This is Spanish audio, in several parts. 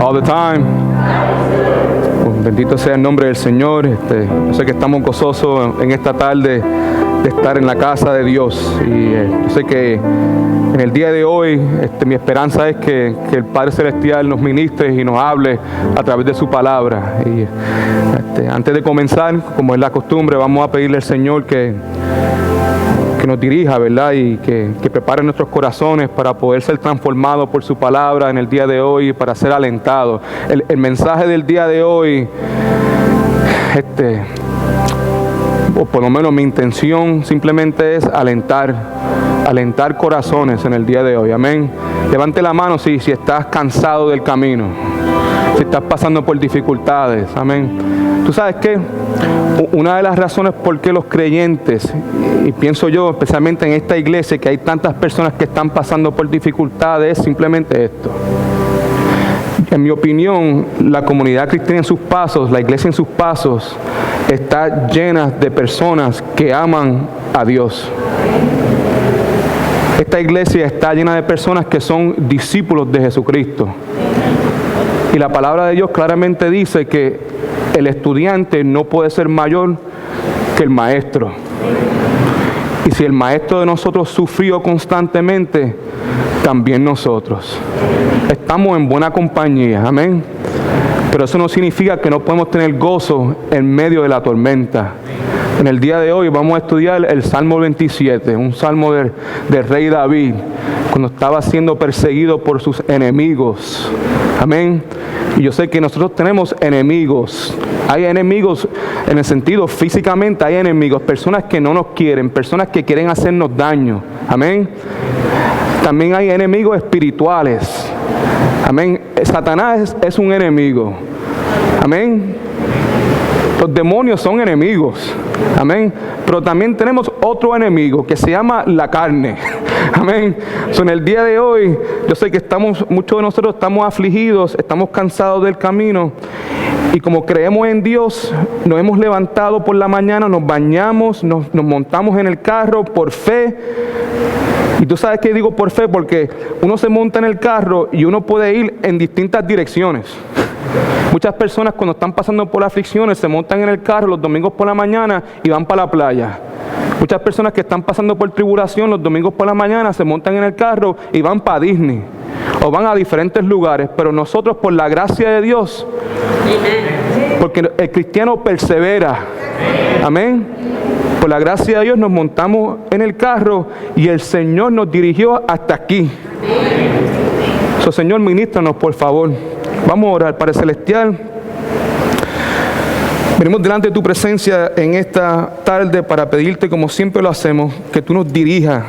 All the time. Pues bendito sea el nombre del Señor. Yo sé que estamos gozosos en esta tarde de estar en la casa de Dios. Y yo sé que en el día de hoy mi esperanza es que el Padre Celestial nos ministre y nos hable a través de su palabra. Y antes de comenzar, como es la costumbre, vamos a pedirle al Señor que nos dirija, ¿verdad? Y que prepare nuestros corazones para poder ser transformados por su palabra en el día de hoy y para ser alentados. El mensaje del día de hoy, o por lo menos mi intención simplemente es alentar corazones en el día de hoy. Amén. Levante la mano si estás cansado del camino, si estás pasando por dificultades. Amén. ¿Tú sabes qué? Una de las razones por qué los creyentes, y pienso yo especialmente en esta iglesia, que hay tantas personas que están pasando por dificultades, es simplemente esto. En mi opinión, la comunidad cristiana en sus pasos, la iglesia en sus pasos, está llena de personas que aman a Dios. Esta iglesia está llena de personas que son discípulos de Jesucristo. Y la palabra de Dios claramente dice que el estudiante no puede ser mayor que el maestro. Y si el maestro de nosotros sufrió constantemente, también nosotros. Estamos en buena compañía, amén. Pero eso no significa que no podemos tener gozo en medio de la tormenta. En el día de hoy vamos a estudiar el Salmo 27, un salmo del rey David, cuando estaba siendo perseguido por sus enemigos. Amén. Y yo sé que nosotros tenemos enemigos. Hay enemigos en el sentido físicamente, hay enemigos, personas que no nos quieren, personas que quieren hacernos daño. Amén. También hay enemigos espirituales. Amén. Satanás es un enemigo. Amén. Los demonios son enemigos. Amén. Pero también tenemos otro enemigo que se llama la carne. Amén. En el día de hoy, yo sé que muchos de nosotros estamos afligidos, estamos cansados del camino. Y como creemos en Dios, nos hemos levantado por la mañana, nos bañamos, nos montamos en el carro por fe. Y tú sabes que digo por fe, porque uno se monta en el carro y uno puede ir en distintas direcciones. Muchas personas cuando están pasando por aflicciones se montan en el carro los domingos por la mañana y van para la playa. Muchas personas que están pasando por tribulación los domingos por la mañana se montan en el carro y van para Disney o van a diferentes lugares. Pero nosotros, por la gracia de Dios, porque el cristiano persevera, amén, por la gracia de Dios nos montamos en el carro y el Señor nos dirigió hasta aquí. Señor, ministranos por favor. Vamos a orar. Padre Celestial, venimos delante de tu presencia en esta tarde para pedirte, como siempre lo hacemos, que tú nos dirijas,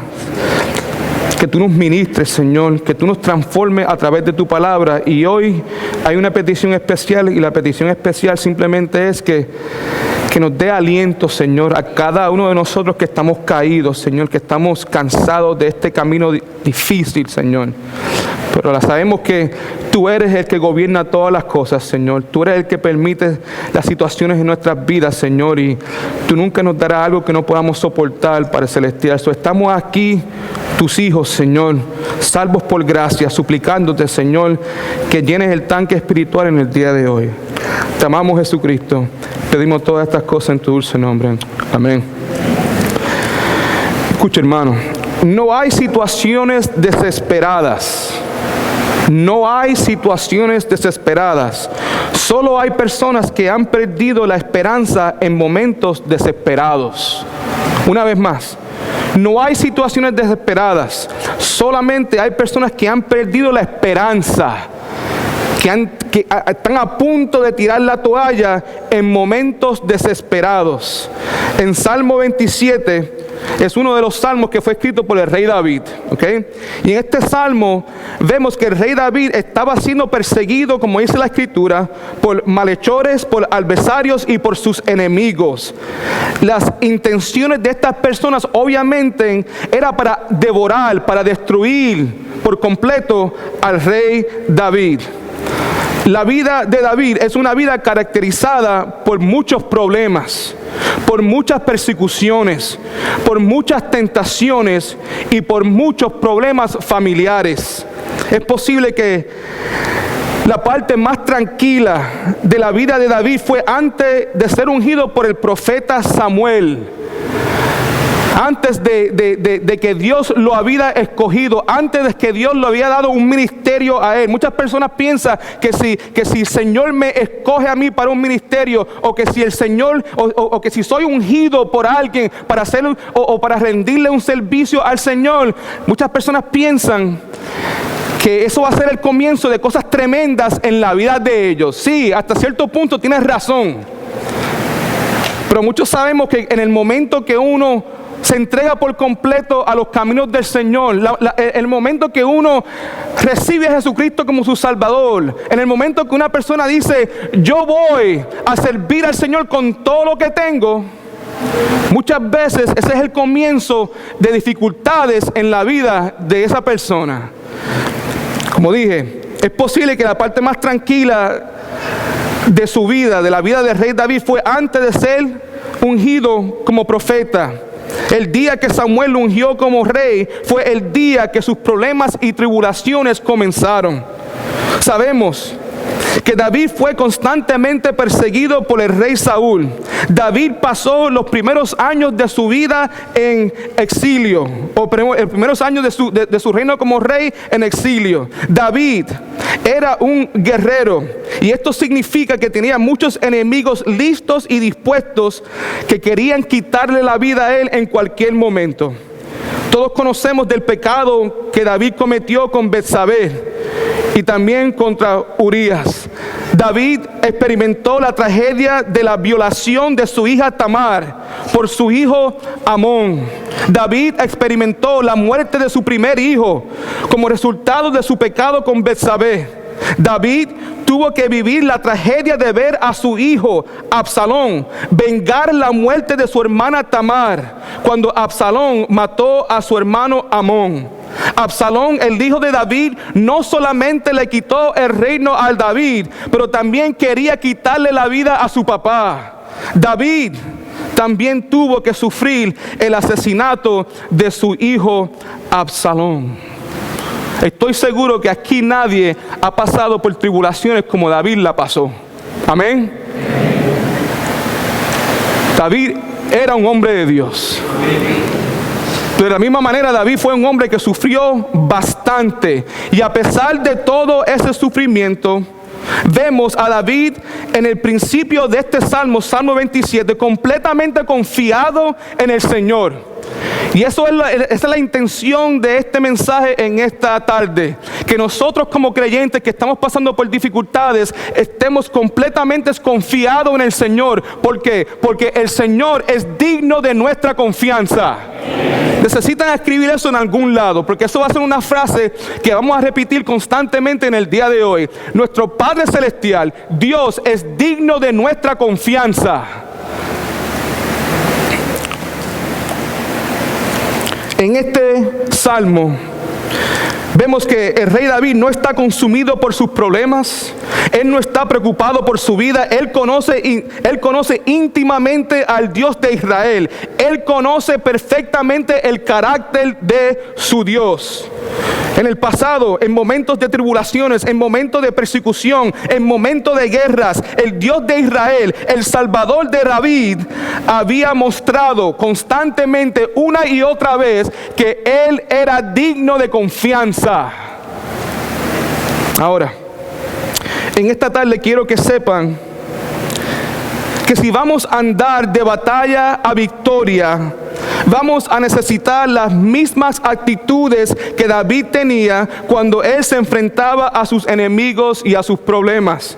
que tú nos ministres, Señor, que tú nos transformes a través de tu palabra. Y hoy hay una petición especial, y la petición especial simplemente es que nos dé aliento, Señor, a cada uno de nosotros que estamos caídos, Señor, que estamos cansados de este camino difícil, Señor. Pero sabemos que tú eres el que gobierna todas las cosas, Señor. Tú eres el que permite las situaciones en nuestras vidas, Señor. Y tú nunca nos darás algo que no podamos soportar, Padre Celestial. Estamos aquí, tus hijos, Señor, salvos por gracia, suplicándote, Señor, que llenes el tanque espiritual en el día de hoy. Te amamos, Jesucristo. Pedimos todas estas cosas en tu dulce nombre. Amén. Escucha, hermano. No hay situaciones desesperadas. No hay situaciones desesperadas. Solo hay personas que han perdido la esperanza en momentos desesperados. Una vez más, no hay situaciones desesperadas. Solamente hay personas que han perdido la esperanza, que están a punto de tirar la toalla en momentos desesperados. En Salmo 27 es uno de los salmos que fue escrito por el rey David, ¿okay? Y en este salmo vemos que el rey David estaba siendo perseguido, como dice la escritura, por malhechores, por adversarios y por sus enemigos. Las intenciones de estas personas obviamente era para devorar, para destruir por completo al rey David. La vida de David es una vida caracterizada por muchos problemas, por muchas persecuciones, por muchas tentaciones y por muchos problemas familiares. Es posible que la parte más tranquila de la vida de David fue antes de ser ungido por el profeta Samuel. Antes de que Dios lo había escogido, antes de que Dios le había dado un ministerio a él. Muchas personas piensan que si el Señor me escoge a mí para un ministerio, o que si el Señor, o que si soy ungido por alguien para hacer o para rendirle un servicio al Señor, muchas personas piensan que eso va a ser el comienzo de cosas tremendas en la vida de ellos. Sí, hasta cierto punto tienes razón. Pero muchos sabemos que en el momento que uno se entrega por completo a los caminos del Señor, el momento que uno recibe a Jesucristo como su Salvador, en el momento que una persona dice, yo voy a servir al Señor con todo lo que tengo, muchas veces ese es el comienzo de dificultades en la vida de esa persona. Como dije, es posible que la parte más tranquila de su vida, de la vida del rey David, fue antes de ser ungido como profeta. El día que Samuel lo ungió como rey fue el día que sus problemas y tribulaciones comenzaron. Sabemos que David fue constantemente perseguido por el rey Saúl. David pasó los primeros años de su vida en exilio, o los primeros años de su reino como rey en exilio. David era un guerrero, y esto significa que tenía muchos enemigos listos y dispuestos que querían quitarle la vida a él en cualquier momento. Todos conocemos del pecado que David cometió con Betsabé y también contra Urías. David experimentó la tragedia de la violación de su hija Tamar por su hijo Amón. David experimentó la muerte de su primer hijo como resultado de su pecado con Betsabé. David tuvo que vivir la tragedia de ver a su hijo Absalón vengar la muerte de su hermana Tamar cuando Absalón mató a su hermano Amón. Absalón, el hijo de David, no solamente le quitó el reino a David, pero también quería quitarle la vida a su papá. David también tuvo que sufrir el asesinato de su hijo Absalón. Estoy seguro que aquí nadie ha pasado por tribulaciones como David la pasó. Amén. David era un hombre de Dios. De la misma manera, David fue un hombre que sufrió bastante. Y a pesar de todo ese sufrimiento, vemos a David en el principio de este salmo, Salmo 27, completamente confiado en el Señor. Y esa es la intención de este mensaje en esta tarde. Que nosotros como creyentes que estamos pasando por dificultades, estemos completamente confiados en el Señor. ¿Por qué? Porque el Señor es digno de nuestra confianza. Necesitan escribir eso en algún lado, porque eso va a ser una frase que vamos a repetir constantemente en el día de hoy. Nuestro Padre Celestial, Dios, es digno de nuestra confianza. En este salmo vemos que el rey David no está consumido por sus problemas. Él no está preocupado por su vida. Él conoce íntimamente al Dios de Israel. Él conoce perfectamente el carácter de su Dios. En el pasado, en momentos de tribulaciones, en momentos de persecución, en momentos de guerras, el Dios de Israel, el Salvador de David, había mostrado constantemente una y otra vez que Él era digno de confianza. Ahora, en esta tarde quiero que sepan que si vamos a andar de batalla a victoria, vamos a necesitar las mismas actitudes que David tenía cuando él se enfrentaba a sus enemigos y a sus problemas.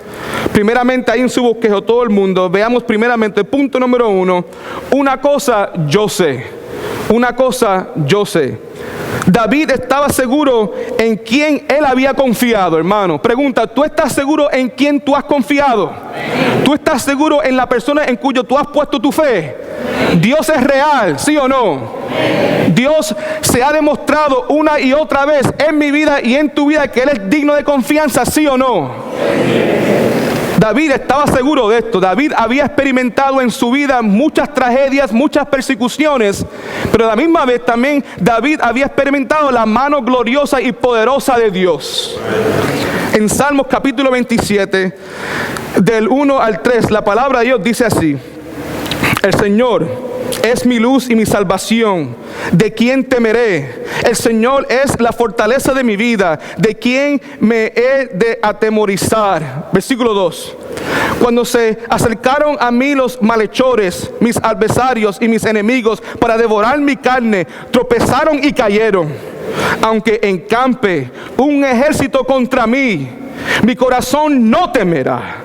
Primeramente, ahí en su bosquejo todo el mundo, veamos primeramente, punto número 1, una cosa yo sé, una cosa yo sé. David estaba seguro en quién él había confiado, hermano. Pregunta, ¿tú estás seguro en quién tú has confiado? ¿Tú estás seguro en la persona en cuyo tú has puesto tu fe? ¿Dios es real, sí o no? Dios se ha demostrado una y otra vez en mi vida y en tu vida que Él es digno de confianza, sí o no. David estaba seguro de esto. David había experimentado en su vida muchas tragedias, muchas persecuciones, pero a la misma vez también David había experimentado la mano gloriosa y poderosa de Dios. En Salmos capítulo 27, del 1 al 3, la palabra de Dios dice así: el Señor es mi luz y mi salvación, ¿de quién temeré? El Señor es la fortaleza de mi vida, ¿de quién me he de atemorizar? Versículo 2. Cuando se acercaron a mí los malhechores, mis adversarios y mis enemigos, para devorar mi carne, tropezaron y cayeron. Aunque encampe un ejército contra mí, mi corazón no temerá.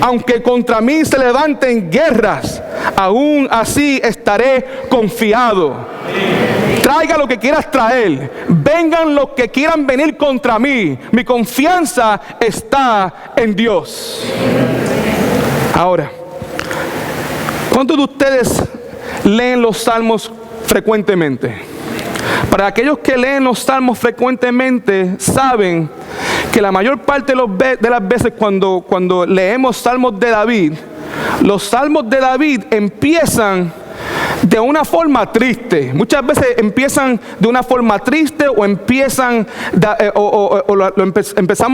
Aunque contra mí se levanten guerras, aún así estaré confiado. Traiga lo que quieras traer, vengan los que quieran venir contra mí, mi confianza está en Dios. Ahora, ¿cuántos de ustedes leen los salmos frecuentemente? Para aquellos que leen los salmos frecuentemente, saben que la mayor parte de las veces cuando leemos salmos de David, los salmos de David empiezan de una forma triste. Muchas veces empiezan de una forma triste o empezamos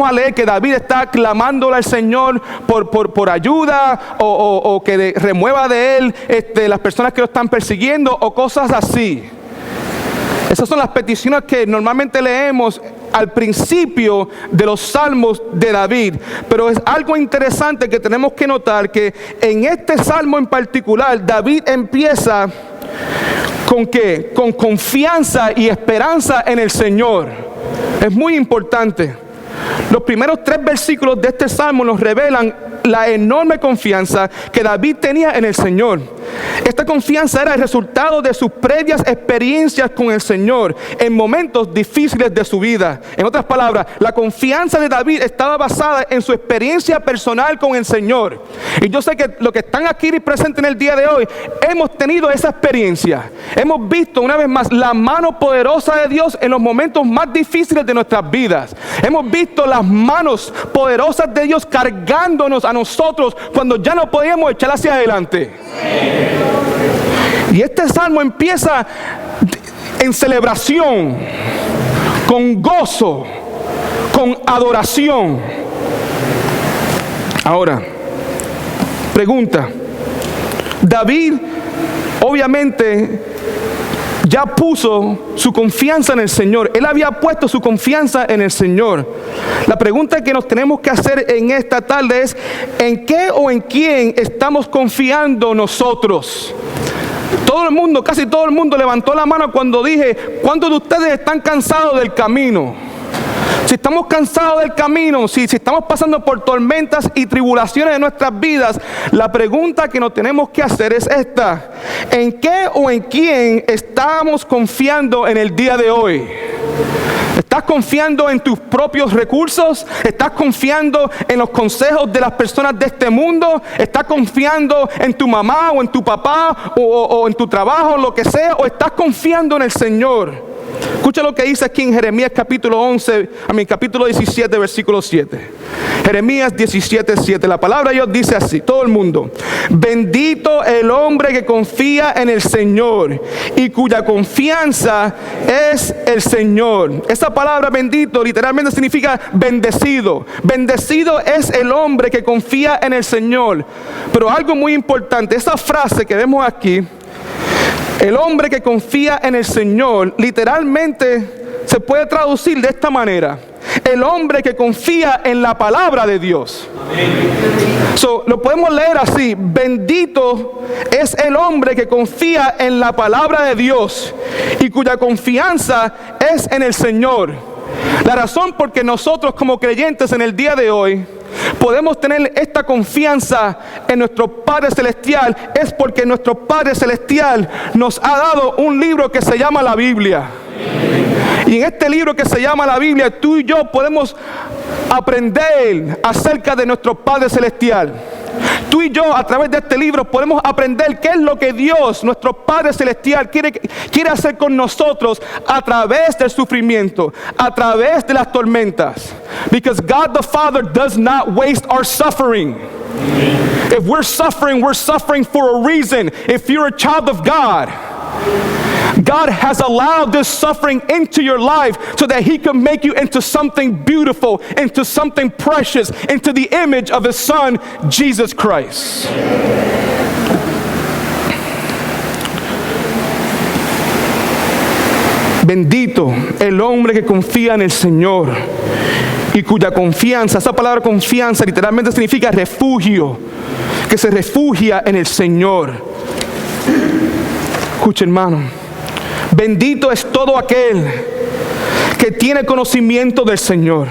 a leer que David está clamándole al Señor por ayuda o que remueva de él las personas que lo están persiguiendo o cosas así. Esas son las peticiones que normalmente leemos al principio de los salmos de David. Pero es algo interesante que tenemos que notar, que en este salmo en particular, David empieza ¿con qué? Con confianza y esperanza en el Señor. Es muy importante. Los primeros 3 versículos de este salmo nos revelan la enorme confianza que David tenía en el Señor. Esta confianza era el resultado de sus previas experiencias con el Señor en momentos difíciles de su vida. En otras palabras, la confianza de David estaba basada en su experiencia personal con el Señor. Y yo sé que los que están aquí presentes en el día de hoy hemos tenido esa experiencia. Hemos visto una vez más la mano poderosa de Dios en los momentos más difíciles de nuestras vidas. Hemos visto las manos poderosas de Dios cargándonos a nosotros cuando ya no podíamos echar hacia adelante. Y este salmo empieza en celebración, con gozo, con adoración. Ahora, pregunta: David obviamente ya puso su confianza en el Señor. Él había puesto su confianza en el Señor. La pregunta que nos tenemos que hacer en esta tarde es: ¿en qué o en quién estamos confiando nosotros? Todo el mundo, casi todo el mundo levantó la mano cuando dije: ¿cuántos de ustedes están cansados del camino? Si estamos cansados del camino, si estamos pasando por tormentas y tribulaciones en nuestras vidas, la pregunta que nos tenemos que hacer es esta: ¿en qué o en quién estamos confiando en el día de hoy? ¿Estás confiando en tus propios recursos? ¿Estás confiando en los consejos de las personas de este mundo? ¿Estás confiando en tu mamá o en tu papá o en tu trabajo, lo que sea? ¿O estás confiando en el Señor? Escucha lo que dice aquí en Jeremías capítulo 17, versículo 7. Jeremías 17, 7. La palabra de Dios dice así, todo el mundo: bendito el hombre que confía en el Señor y cuya confianza es el Señor. Esa palabra bendito literalmente significa bendecido. Bendecido es el hombre que confía en el Señor. Pero algo muy importante, esa frase que vemos aquí, el hombre que confía en el Señor, literalmente se puede traducir de esta manera: el hombre que confía en la palabra de Dios. Lo podemos leer así: bendito es el hombre que confía en la palabra de Dios y cuya confianza es en el Señor. La razón por que nosotros como creyentes en el día de hoy podemos tener esta confianza en nuestro Padre Celestial es porque nuestro Padre Celestial nos ha dado un libro que se llama la Biblia. Y en este libro que se llama la Biblia, tú y yo podemos aprender acerca de nuestro Padre Celestial. Tú y yo, a través de este libro, podemos aprender qué es lo que Dios, nuestro Padre Celestial, quiere hacer con nosotros a través del sufrimiento, a través de las tormentas. Because God the Father does not waste our suffering. If we're suffering for a reason. If you're a child of God, God has allowed this suffering into your life so that He can make you into something beautiful, into something precious, into the image of His Son, Jesus Christ. Bendito el hombre que confía en el Señor y cuya confianza, esa palabra confianza literalmente significa refugio, que se refugia en el Señor. Escucha, hermano, bendito es todo aquel que tiene conocimiento del Señor.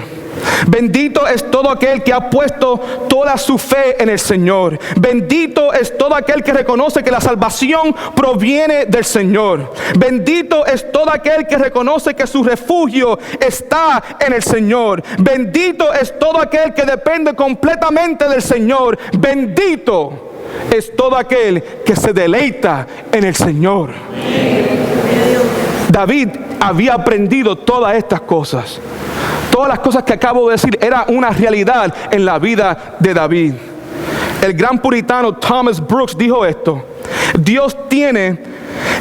Bendito es todo aquel que ha puesto toda su fe en el Señor. Bendito es todo aquel que reconoce que la salvación proviene del Señor. Bendito es todo aquel que reconoce que su refugio está en el Señor. Bendito es todo aquel que depende completamente del Señor. Bendito es todo aquel que se deleita en el Señor. David había aprendido todas estas cosas. Todas las cosas que acabo de decir era una realidad en la vida de David. El gran puritano Thomas Brooks dijo esto: Dios tiene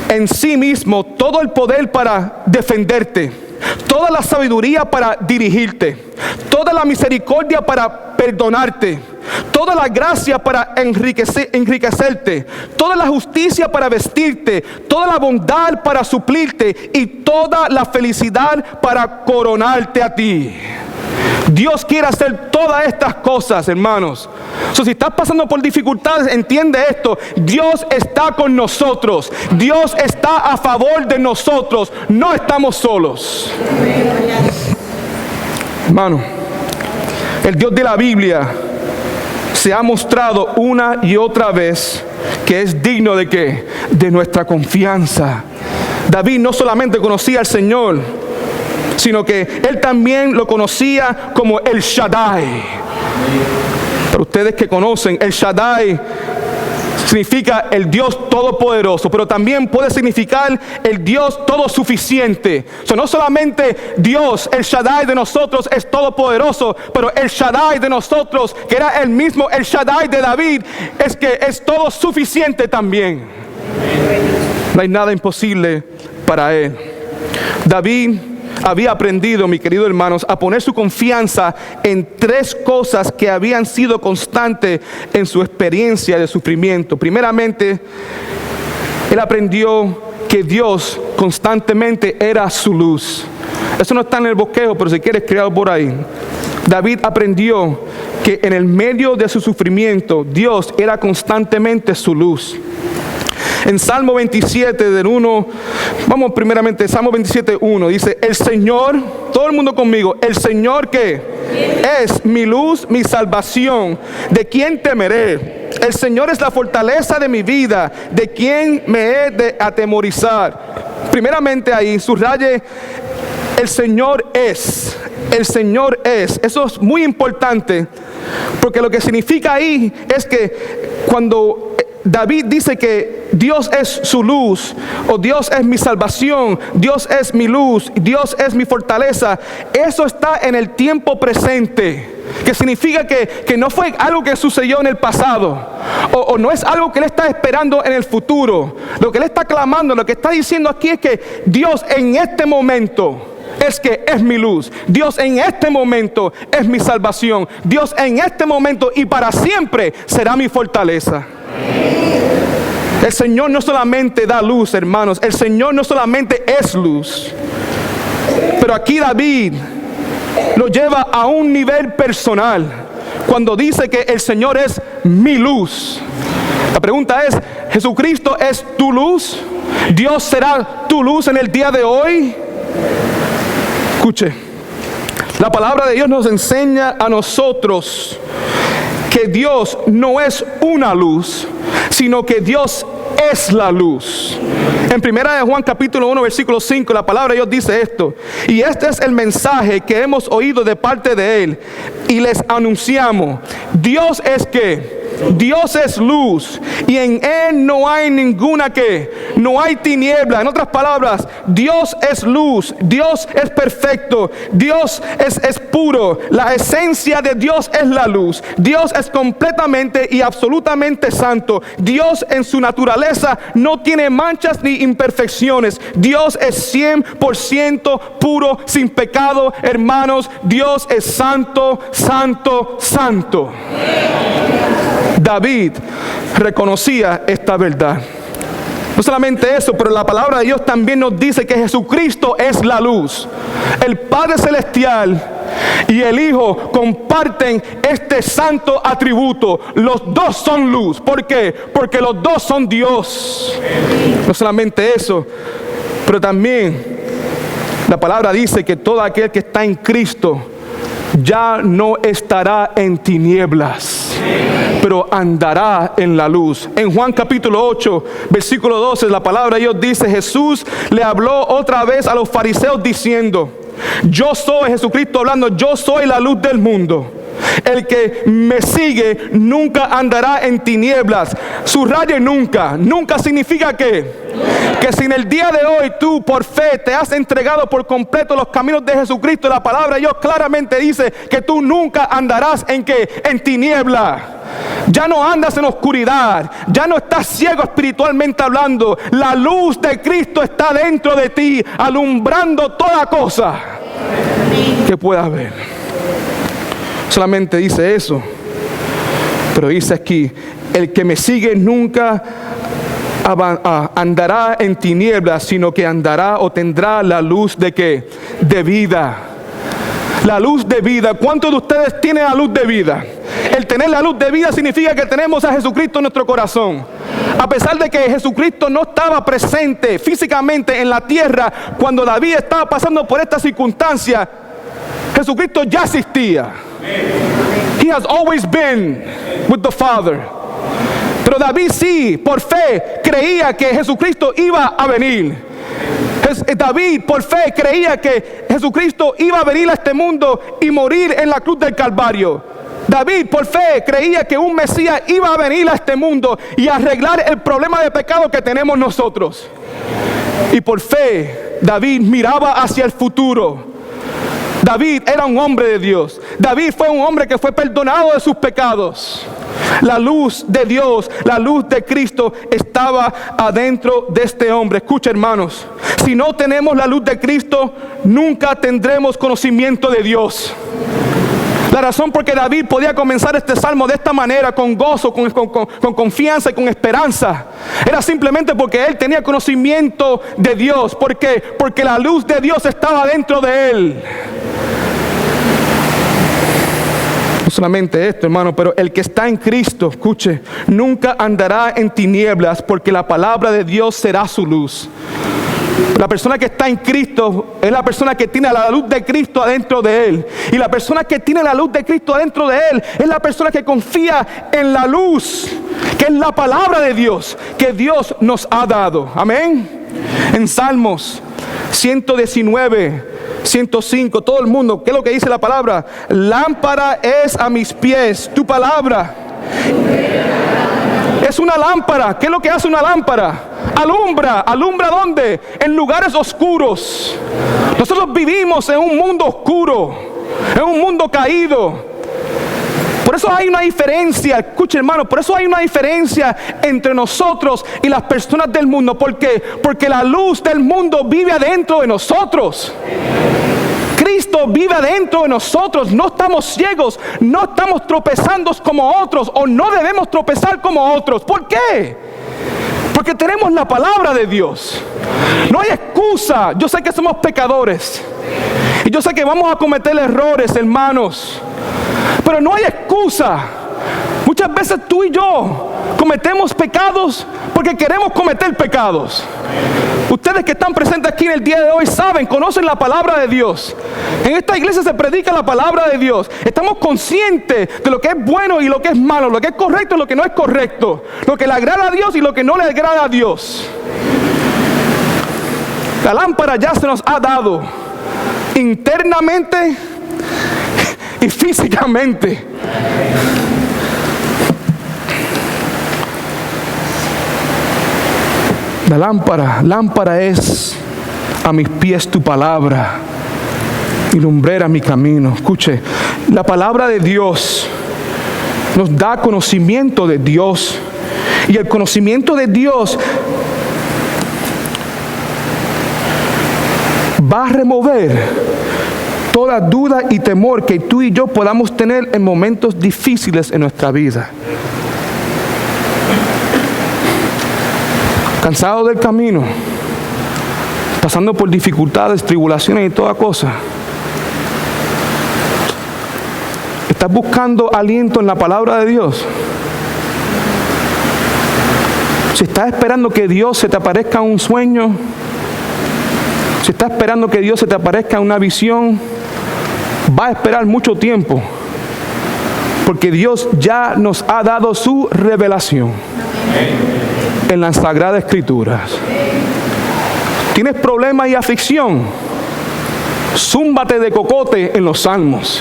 en sí mismo todo el poder para defenderte, toda la sabiduría para dirigirte, toda la misericordia para perdonarte, toda la gracia para enriquecerte, toda la justicia para vestirte, toda la bondad para suplirte y toda la felicidad para coronarte a ti. Dios quiere hacer todas estas cosas, hermanos. Si estás pasando por dificultades, entiende esto: Dios está con nosotros. Dios está a favor de nosotros. No estamos solos. Hermano, el Dios de la Biblia se ha mostrado una y otra vez que es digno de ¿qué? De nuestra confianza. David no solamente conocía al Señor, sino que él también lo conocía como El Shaddai. Para ustedes que conocen, El Shaddai significa el Dios todopoderoso, pero también puede significar el Dios todosuficiente. No solamente Dios, El Shaddai de nosotros es todopoderoso, pero El Shaddai de nosotros, que era el mismo El Shaddai de David, es que es todo suficiente también. No hay nada imposible para él. David había aprendido, mis queridos hermanos, a poner su confianza en tres cosas que habían sido constantes en su experiencia de sufrimiento. Primeramente, él aprendió que Dios constantemente era su luz. Eso no está en el bosquejo, pero si quieres escribirlo por ahí. David aprendió que en el medio de su sufrimiento, Dios era constantemente su luz. En Salmo 27 del 1, vamos primeramente, Salmo 27, 1, dice: el Señor, todo el mundo conmigo, el Señor que es mi luz, mi salvación, ¿de quién temeré? El Señor es la fortaleza de mi vida, ¿de quién me he de atemorizar? Primeramente ahí, subraye, el Señor es. El Señor es. Eso es muy importante, porque lo que significa ahí es que cuando David dice que Dios es su luz, o Dios es mi salvación, Dios es mi luz, Dios es mi fortaleza, eso está en el tiempo presente, que significa que no fue algo que sucedió en el pasado, o no es algo que él está esperando en el futuro. Lo que él está clamando, lo que está diciendo aquí es que Dios en este momento es que es mi luz. Dios en este momento es mi salvación. Dios en este momento y para siempre será mi fortaleza. El Señor no solamente da luz, hermanos. El Señor no solamente es luz. Pero aquí David lo lleva a un nivel personal cuando dice que el Señor es mi luz. La pregunta es: ¿Jesucristo es tu luz? ¿Dios será tu luz en el día de hoy? Escuche, la palabra de Dios nos enseña a nosotros que Dios no es una luz, sino que Dios es la luz. En 1 de Juan capítulo 1 versículo 5, la palabra de Dios dice esto: y este es el mensaje que hemos oído de parte de Él y les anunciamos. Dios es que Dios es luz y en Él no hay ninguna ¿qué? No hay tiniebla. En otras palabras, Dios es luz, Dios es perfecto, Dios es puro. La esencia de Dios es la luz. Dios es completamente y absolutamente santo. Dios en su naturaleza no tiene manchas ni imperfecciones. Dios es 100% puro, sin pecado. Hermanos, Dios es santo, santo, santo. David reconocía esta verdad. No solamente eso, pero la palabra de Dios también nos dice que Jesucristo es la luz. El Padre Celestial y el Hijo comparten este santo atributo. Los dos son luz. ¿Por qué? Porque los dos son Dios. No solamente eso, pero también la palabra dice que todo aquel que está en Cristo ya no estará en tinieblas, pero andará en la luz. En Juan capítulo 8, versículo 12, la palabra de Dios dice: Jesús le habló otra vez a los fariseos diciendo, yo soy, Jesucristo hablando, yo soy la luz del mundo. El que me sigue nunca andará en tinieblas. Subraye nunca. Nunca significa que si en el día de hoy tú por fe te has entregado por completo los caminos de Jesucristo, la palabra de Dios claramente dice que tú nunca andarás en tiniebla. Ya no andas en oscuridad, ya no estás ciego espiritualmente hablando. La luz de Cristo está dentro de ti, alumbrando toda cosa que puedas ver. Solamente dice eso, pero dice aquí: el que me sigue nunca andará en tinieblas, sino que andará o tendrá la luz de ¿qué? De vida. La luz de vida. ¿Cuántos de ustedes tienen la luz de vida? El tener la luz de vida significa que tenemos a Jesucristo en nuestro corazón. A pesar de que Jesucristo no estaba presente físicamente en la tierra cuando David estaba pasando por esta circunstancia, Jesucristo ya existía. He has always been with the Father. Pero David sí, por fe, creía que Jesucristo iba a venir. David por fe creía que Jesucristo iba a venir a este mundo y morir en la cruz del Calvario. David por fe creía que un Mesías iba a venir a este mundo y arreglar el problema de pecado que tenemos nosotros. Y por fe David miraba hacia el futuro. David era un hombre de Dios. David fue un hombre que fue perdonado de sus pecados. La luz de Dios, la luz de Cristo estaba adentro de este hombre. Escucha, hermanos, si no tenemos la luz de Cristo, nunca tendremos conocimiento de Dios. La razón por que David podía comenzar este salmo de esta manera, con gozo, con confianza y con esperanza, era simplemente porque él tenía conocimiento de Dios. ¿Por qué? Porque la luz de Dios estaba dentro de él. No solamente esto, hermano, pero el que está en Cristo, escuche, nunca andará en tinieblas, porque la palabra de Dios será su luz. La persona que está en Cristo es la persona que tiene la luz de Cristo adentro de él. Y la persona que tiene la luz de Cristo adentro de él es la persona que confía en la luz, que es la palabra de Dios, que Dios nos ha dado. Amén. En Salmos 119, 105, todo el mundo, ¿qué es lo que dice la palabra? Lámpara es a mis pies tu palabra. Es una lámpara. ¿Qué es lo que hace una lámpara? Alumbra. ¿Alumbra dónde? En lugares oscuros. Nosotros vivimos en un mundo oscuro, en un mundo caído. Por eso hay una diferencia, escuche, hermano, por eso hay una diferencia entre nosotros y las personas del mundo. ¿Por qué? Porque la luz del mundo vive adentro de nosotros. Cristo vive adentro de nosotros. No estamos ciegos, no estamos tropezando como otros, o no debemos tropezar como otros. ¿Por qué? Porque tenemos la palabra de Dios. No hay excusa. Yo sé que somos pecadores y yo sé que vamos a cometer errores, hermanos, pero no hay excusa. Muchas veces tú y yo cometemos pecados porque queremos cometer pecados. Ustedes que están presentes aquí en el día de hoy saben, conocen la palabra de Dios. En esta iglesia se predica la palabra de Dios. Estamos conscientes de lo que es bueno y lo que es malo, lo que es correcto y lo que no es correcto, lo que le agrada a Dios y lo que no le agrada a Dios. La lámpara ya se nos ha dado internamente y físicamente. La lámpara es a mis pies tu palabra y lumbrera mi camino. Escuche, la palabra de Dios nos da conocimiento de Dios. Y el conocimiento de Dios va a remover toda duda y temor que tú y yo podamos tener en momentos difíciles en nuestra vida. Cansado del camino, pasando por dificultades, tribulaciones y toda cosa. ¿Estás buscando aliento en la palabra de Dios? Si estás esperando que Dios se te aparezca en un sueño, si estás esperando que Dios se te aparezca en una visión, va a esperar mucho tiempo, porque Dios ya nos ha dado su revelación en las Sagradas Escrituras. ¿Tienes problemas y aflicción? Zúmbate de cocote en los salmos.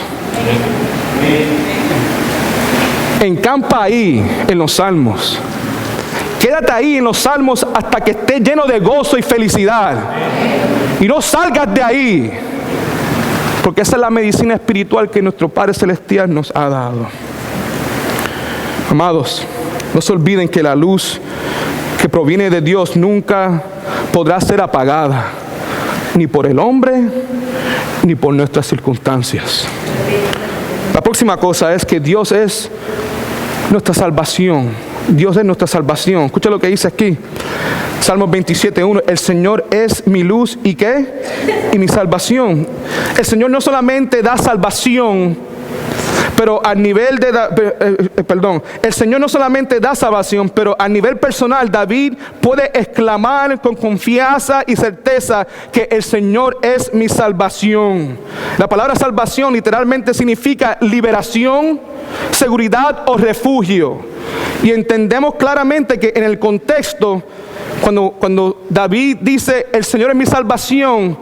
Encampa ahí en los salmos. Quédate ahí en los salmos hasta que estés lleno de gozo y felicidad. Y no salgas de ahí, porque esa es la medicina espiritual que nuestro Padre Celestial nos ha dado. Amados, no se olviden que la luz que proviene de Dios nunca podrá ser apagada, ni por el hombre, ni por nuestras circunstancias. La próxima cosa es que Dios es nuestra salvación. Dios es nuestra salvación. Escucha lo que dice aquí. Salmos 27:1. El Señor es mi luz y ¿qué? Y mi salvación. El Señor no solamente da salvación, pero a nivel de el Señor no solamente da salvación, pero a nivel personal David puede exclamar con confianza y certeza que el Señor es mi salvación. La palabra salvación literalmente significa liberación, seguridad o refugio. Y entendemos claramente que en el contexto, cuando David dice el Señor es mi salvación,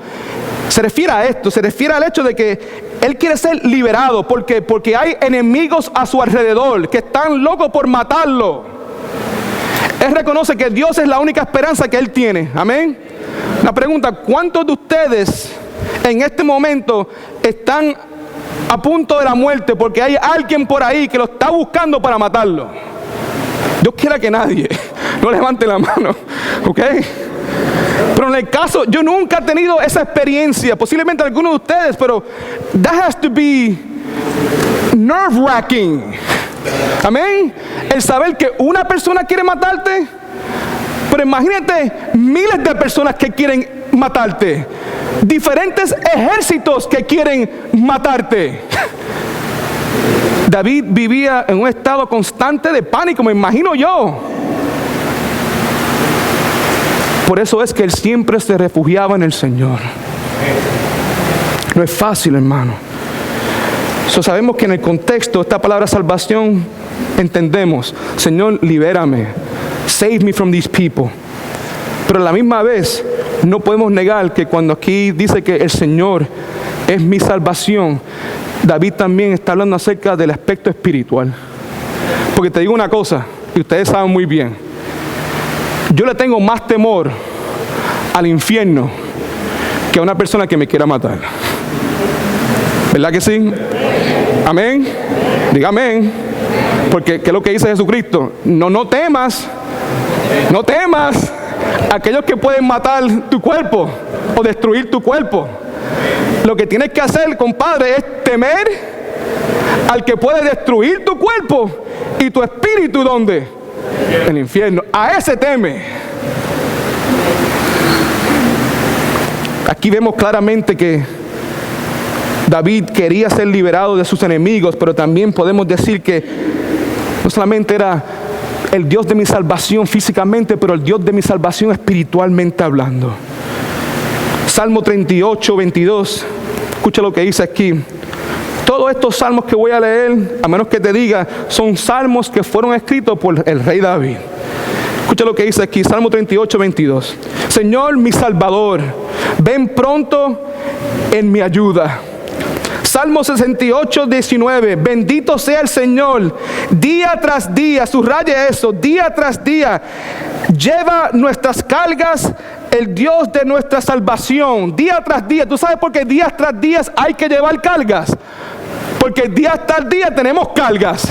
se refiere a esto, se refiere al hecho de que él quiere ser liberado. ¿Por qué? Porque hay enemigos a su alrededor que están locos por matarlo. Él reconoce que Dios es la única esperanza que él tiene. Amén. La pregunta, ¿cuántos de ustedes en este momento están a punto de la muerte porque hay alguien por ahí que lo está buscando para matarlo? Dios quiera que nadie no levante la mano, ¿ok? Pero en el caso, yo nunca he tenido esa experiencia, posiblemente algunos de ustedes, pero that has to be nerve-wracking. Amén. El saber que una persona quiere matarte, pero imagínate miles de personas que quieren matarte, diferentes ejércitos que quieren matarte. David vivía en un estado constante de pánico, me imagino yo. Por eso es que él siempre se refugiaba en el Señor. No es fácil, hermano. Sabemos que en el contexto de esta palabra salvación entendemos, Señor, libérame, save me from these people. Pero a la misma vez no podemos negar que cuando aquí dice que el Señor es mi salvación, David también está hablando acerca del aspecto espiritual. Porque te digo una cosa, y ustedes saben muy bien, yo le tengo más temor al infierno que a una persona que me quiera matar. ¿Verdad que sí? Amén. Diga amén. Porque ¿qué es lo que dice Jesucristo? No temas a aquellos que pueden matar tu cuerpo o destruir tu cuerpo. Lo que tienes que hacer, compadre, es temer al que puede destruir tu cuerpo y tu espíritu. ¿Dónde? El infierno. A ese teme. Aquí vemos claramente que David quería ser liberado de sus enemigos, pero también podemos decir que no solamente era el Dios de mi salvación físicamente, pero el Dios de mi salvación espiritualmente hablando. Salmo 38:22. Escucha lo que dice aquí. Todos estos salmos que voy a leer, a menos que te diga, son salmos que fueron escritos por el rey David. Escucha lo que dice aquí, Salmo 38:22. Señor, mi Salvador, ven pronto en mi ayuda. Salmo 68, 19. Bendito sea el Señor. Día tras día, subraye eso, día tras día, lleva nuestras cargas el Dios de nuestra salvación. Día tras día. ¿Tú sabes por qué días tras días hay que llevar cargas? Porque día tras día tenemos cargas.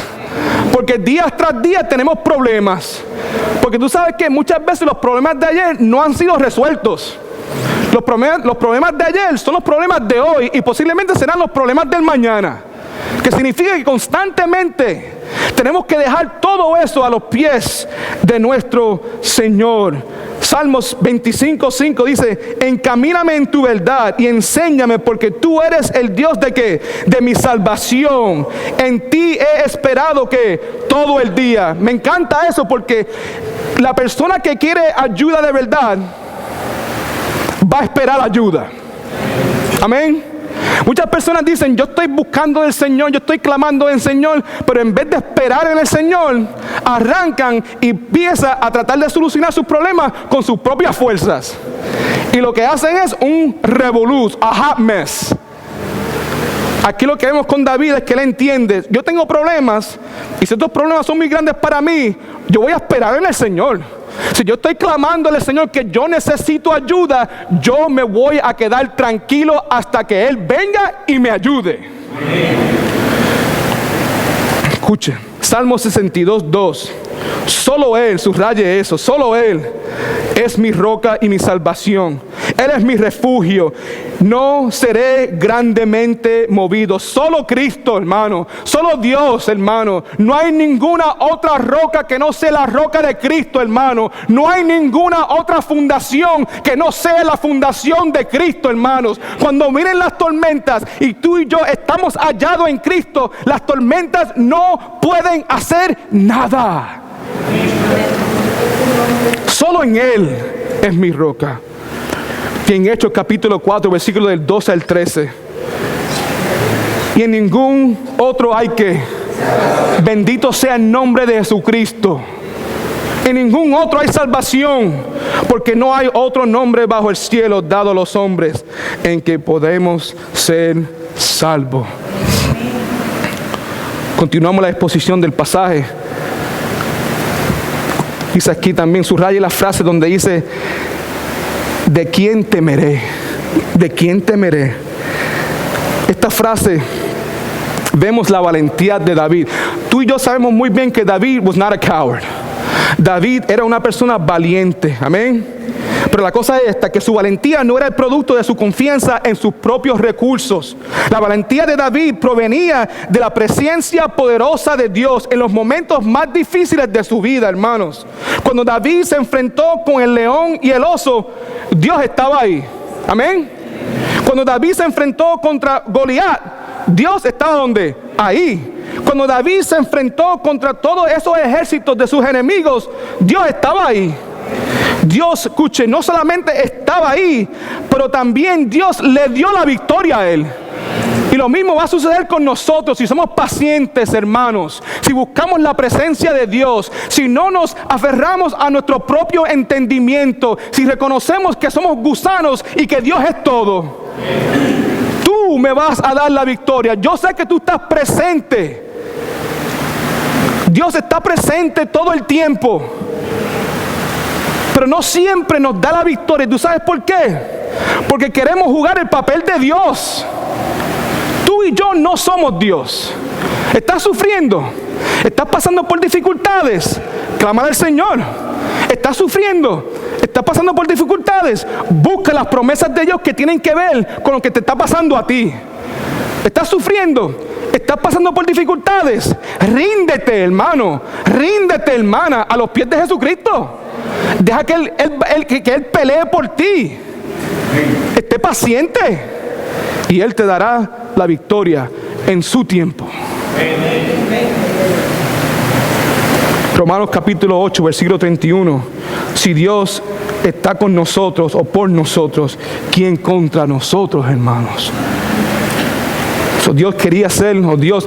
Porque días tras día tenemos problemas. Porque tú sabes que muchas veces los problemas de ayer no han sido resueltos. Los problemas de ayer son los problemas de hoy y posiblemente serán los problemas del mañana. Que significa que constantemente tenemos que dejar todo eso a los pies de nuestro Señor. Salmos 25:5 dice: encamíname en tu verdad y enséñame, porque tú eres el Dios de ¿qué? De mi salvación. En ti he esperado que todo el día. Me encanta eso, porque la persona que quiere ayuda de verdad va a esperar ayuda. Amén. Muchas personas dicen: yo estoy buscando del Señor, yo estoy clamando del Señor, pero en vez de esperar en el Señor, arrancan y empiezan a tratar de solucionar sus problemas con sus propias fuerzas. Y lo que hacen es un revolú, a hot mess. Aquí lo que vemos con David es que él entiende: yo tengo problemas, y si estos problemas son muy grandes para mí, yo voy a esperar en el Señor. Si yo estoy clamándole al Señor que yo necesito ayuda, yo me voy a quedar tranquilo hasta que Él venga y me ayude. Escuche, Salmo 62:2. Solo Él, subraye eso, solo Él es mi roca y mi salvación. Él es mi refugio. No seré grandemente movido. Solo Cristo, hermano. Solo Dios, hermano. No hay ninguna otra roca que no sea la roca de Cristo, hermano. No hay ninguna otra fundación que no sea la fundación de Cristo, hermanos. Cuando miren las tormentas y tú y yo estamos hallados en Cristo, las tormentas no pueden hacer nada. Solo en Él es mi roca. Y en Hechos capítulo 4, versículo del 12 al 13. Y en ningún otro hay que. Bendito sea el nombre de Jesucristo. En ningún otro hay salvación, porque no hay otro nombre bajo el cielo dado a los hombres en que podemos ser salvos. Continuamos la exposición del pasaje. Dice aquí también, subraye la frase donde dice: ¿de quién temeré? ¿De quién temeré? Esta frase, vemos la valentía de David. Tú y yo sabemos muy bien que David was not a coward. David era una persona valiente. Amén. Pero la cosa es esta, que su valentía no era el producto de su confianza en sus propios recursos. La valentía de David provenía de la presencia poderosa de Dios en los momentos más difíciles de su vida, hermanos. Cuando David se enfrentó con el león y el oso, Dios estaba ahí. Amén. Cuando David se enfrentó contra Goliat, Dios estaba ¿dónde? Ahí. Cuando David se enfrentó contra todos esos ejércitos de sus enemigos, Dios estaba ahí. Dios, escuche, no solamente estaba ahí, pero también Dios le dio la victoria a él. Y lo mismo va a suceder con nosotros si somos pacientes, hermanos. Si buscamos la presencia de Dios, si no nos aferramos a nuestro propio entendimiento, si reconocemos que somos gusanos y que Dios es todo. Tú me vas a dar la victoria. Yo sé que tú estás presente. Dios está presente todo el tiempo, pero no siempre nos da la victoria. ¿Tú sabes por qué? Porque queremos jugar el papel de Dios. Tú y yo no somos Dios. ¿Estás sufriendo? ¿Estás pasando por dificultades? Clama al Señor. ¿Estás sufriendo? ¿Estás pasando por dificultades? Busca las promesas de Dios que tienen que ver con lo que te está pasando a ti. ¿Estás sufriendo? ¿Estás pasando por dificultades? Ríndete, hermano. Ríndete, hermana, a los pies de Jesucristo. Deja que Él pelee por ti. Esté paciente y Él te dará la victoria en su tiempo. Romanos capítulo 8, versículo 31. Si Dios está con nosotros o por nosotros, ¿quién contra nosotros, hermanos? Dios quería ser,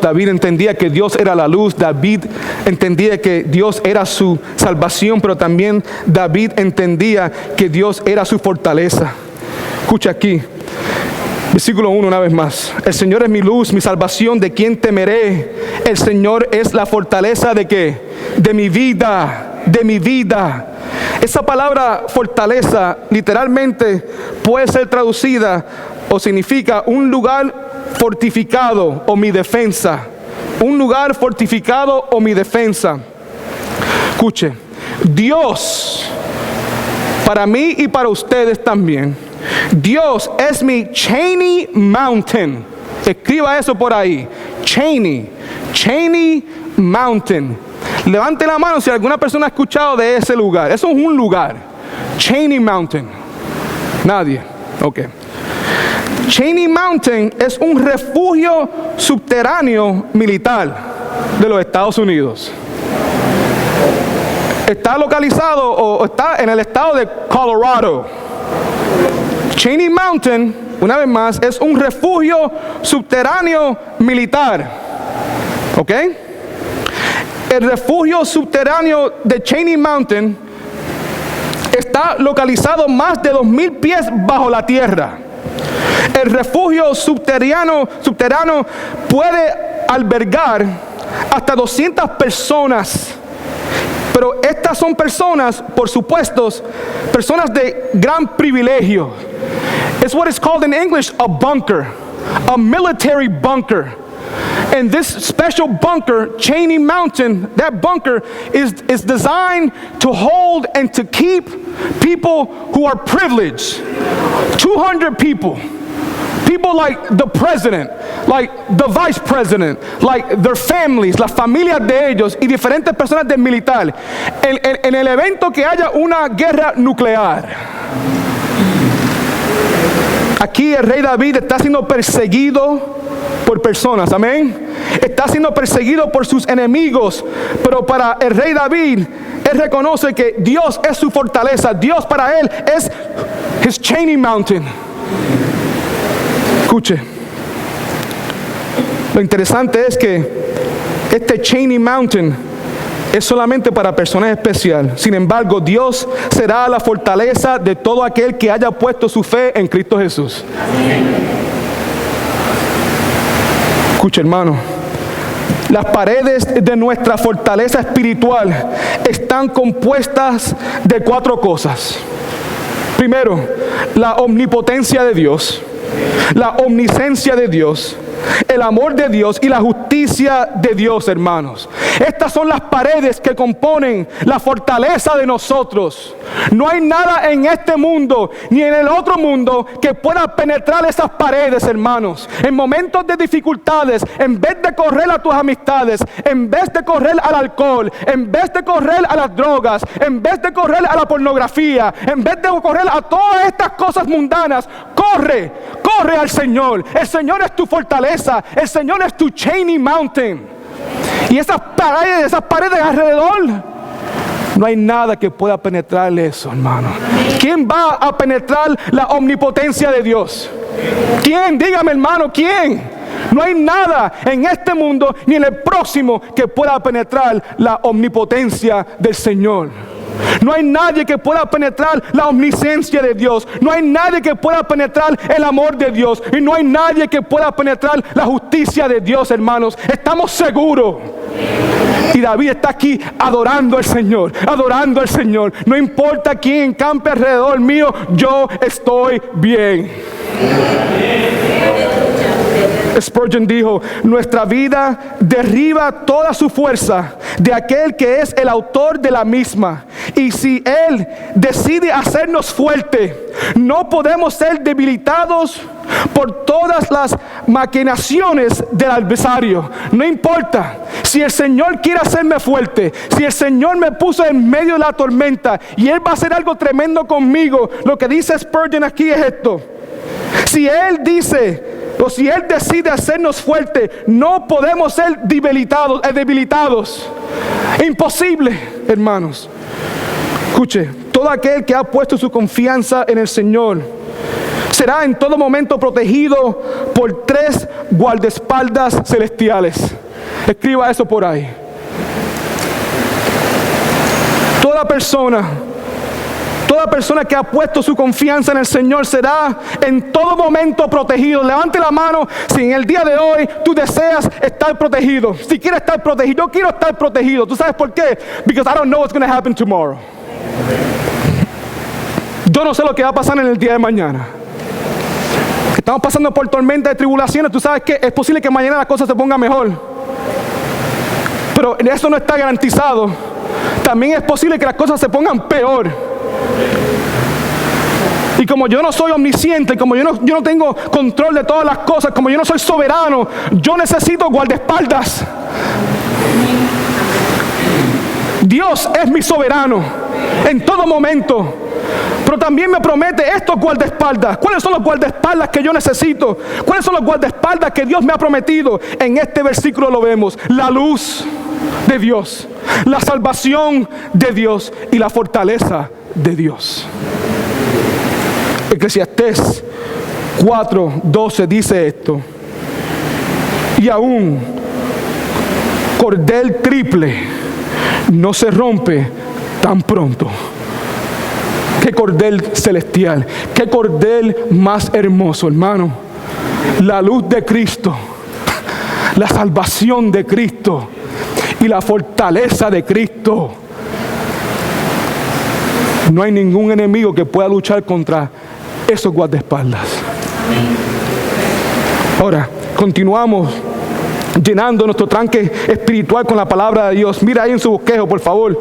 David entendía que Dios era la luz, David entendía que Dios era su salvación, pero también David entendía que Dios era su fortaleza. Escucha aquí, Versículo 1 una vez más. El Señor es mi luz, mi salvación, ¿de quién temeré? El Señor es la fortaleza ¿de qué? De mi vida, de mi vida. Esa palabra fortaleza literalmente puede ser traducida o significa un lugar fortificado o mi defensa. Un lugar fortificado o mi defensa. Escuche, Dios, para mí y para ustedes también, Dios es mi Cheney Mountain. Escriba eso por ahí. Cheney Mountain. Levante la mano si alguna persona ha escuchado de ese lugar. Eso es un lugar. Cheney Mountain. Nadie. Ok. Cheney Mountain es un refugio subterráneo militar de los Estados Unidos. Está localizado o está en el estado de Colorado. Cheney Mountain, una vez más, es un refugio subterráneo militar. ¿Ok? El refugio subterráneo de Cheney Mountain está localizado más de 2,000 pies bajo la tierra. El refugio subterráneo puede albergar hasta 200 personas. Pero estas son personas, por supuesto, personas de gran privilegio. It's what is called in English a bunker, a military bunker. And this special bunker, Cheney Mountain, that bunker is designed to hold and to keep people who are privileged. 200 people. People like the president, like the vice president, like their families, las familias de ellos y diferentes personas del militar. En el evento que haya una guerra nuclear. Aquí el rey David está siendo perseguido por personas, amén. Está siendo perseguido por sus enemigos, pero para el rey David, él reconoce que Dios es su fortaleza. Dios para él es his Cheney Mountain. Escuche, lo interesante es que este Cheney Mountain es solamente para personas especiales. Sin embargo, Dios será la fortaleza de todo aquel que haya puesto su fe en Cristo Jesús. Escuche, hermano, las paredes de nuestra fortaleza espiritual están compuestas de 4 cosas. Primero, la omnipotencia de Dios, la omnisciencia de Dios, el amor de Dios y la justicia de Dios, hermanos. Estas son las paredes que componen la fortaleza de nosotros. No hay nada en este mundo ni en el otro mundo que pueda penetrar esas paredes, hermanos. En momentos de dificultades, en vez de correr a tus amistades, en vez de correr al alcohol, en vez de correr a las drogas, en vez de correr a la pornografía, en vez de correr a todas estas cosas mundanas, corre al Señor. El Señor es tu fortaleza. El Señor es tu Cheney Mountain. Y esas paredes alrededor, no hay nada que pueda penetrar eso, hermano. ¿Quién va a penetrar la omnipotencia de Dios? ¿Quién? Dígame, hermano, ¿quién? No hay nada en este mundo ni en el próximo que pueda penetrar la omnipotencia del Señor. No hay nadie que pueda penetrar la omnisciencia de Dios. No hay nadie que pueda penetrar el amor de Dios. Y no hay nadie que pueda penetrar la justicia de Dios, hermanos. Estamos seguros. Y David está aquí adorando al Señor, adorando al Señor. No importa quién campe alrededor mío, yo estoy bien. Spurgeon dijo: nuestra vida derriba toda su fuerza de aquel que es el autor de la misma. Y si Él decide hacernos fuerte, no podemos ser debilitados por todas las maquinaciones del adversario. No importa. Si el Señor quiere hacerme fuerte, si el Señor me puso en medio de la tormenta y Él va a hacer algo tremendo conmigo, lo que dice Spurgeon aquí es esto: si Él dice, o si Él decide hacernos fuerte, no podemos ser debilitados. Imposible, hermanos. Escuche, todo aquel que ha puesto su confianza en el Señor será en todo momento protegido por 3 guardaespaldas celestiales. Escriba eso por ahí. Toda toda persona que ha puesto su confianza en el Señor será en todo momento protegido. Levante la mano si en el día de hoy tú deseas estar protegido. Si quieres estar protegido, yo quiero estar protegido. ¿Tú sabes por qué? Because I don't know what's going to happen tomorrow. Yo no sé lo que va a pasar en el día de mañana. Estamos pasando por tormenta de tribulaciones. Tú sabes que es posible que mañana la cosa se ponga mejor, pero eso no está garantizado. También es posible que las cosas se pongan peor. Y como yo no soy omnisciente, como yo no tengo control de todas las cosas, como yo no soy soberano, yo necesito guardaespaldas. Dios es mi soberano en todo momento. Pero también me promete estos guardaespaldas. ¿Cuáles son los guardaespaldas que yo necesito? ¿Cuáles son los guardaespaldas que Dios me ha prometido? En este versículo lo vemos. La luz de Dios, la salvación de Dios y la fortaleza de Dios. Eclesiastés 4:12 dice esto: y aún cordel triple no se rompe tan pronto. Qué cordel celestial, qué cordel más hermoso, hermano. La luz de Cristo, la salvación de Cristo y la fortaleza de Cristo. No hay ningún enemigo que pueda luchar contra esos guardaespaldas. Ahora, continuamos llenando nuestro tanque espiritual con la palabra de Dios. Mira ahí en su bosquejo, por favor.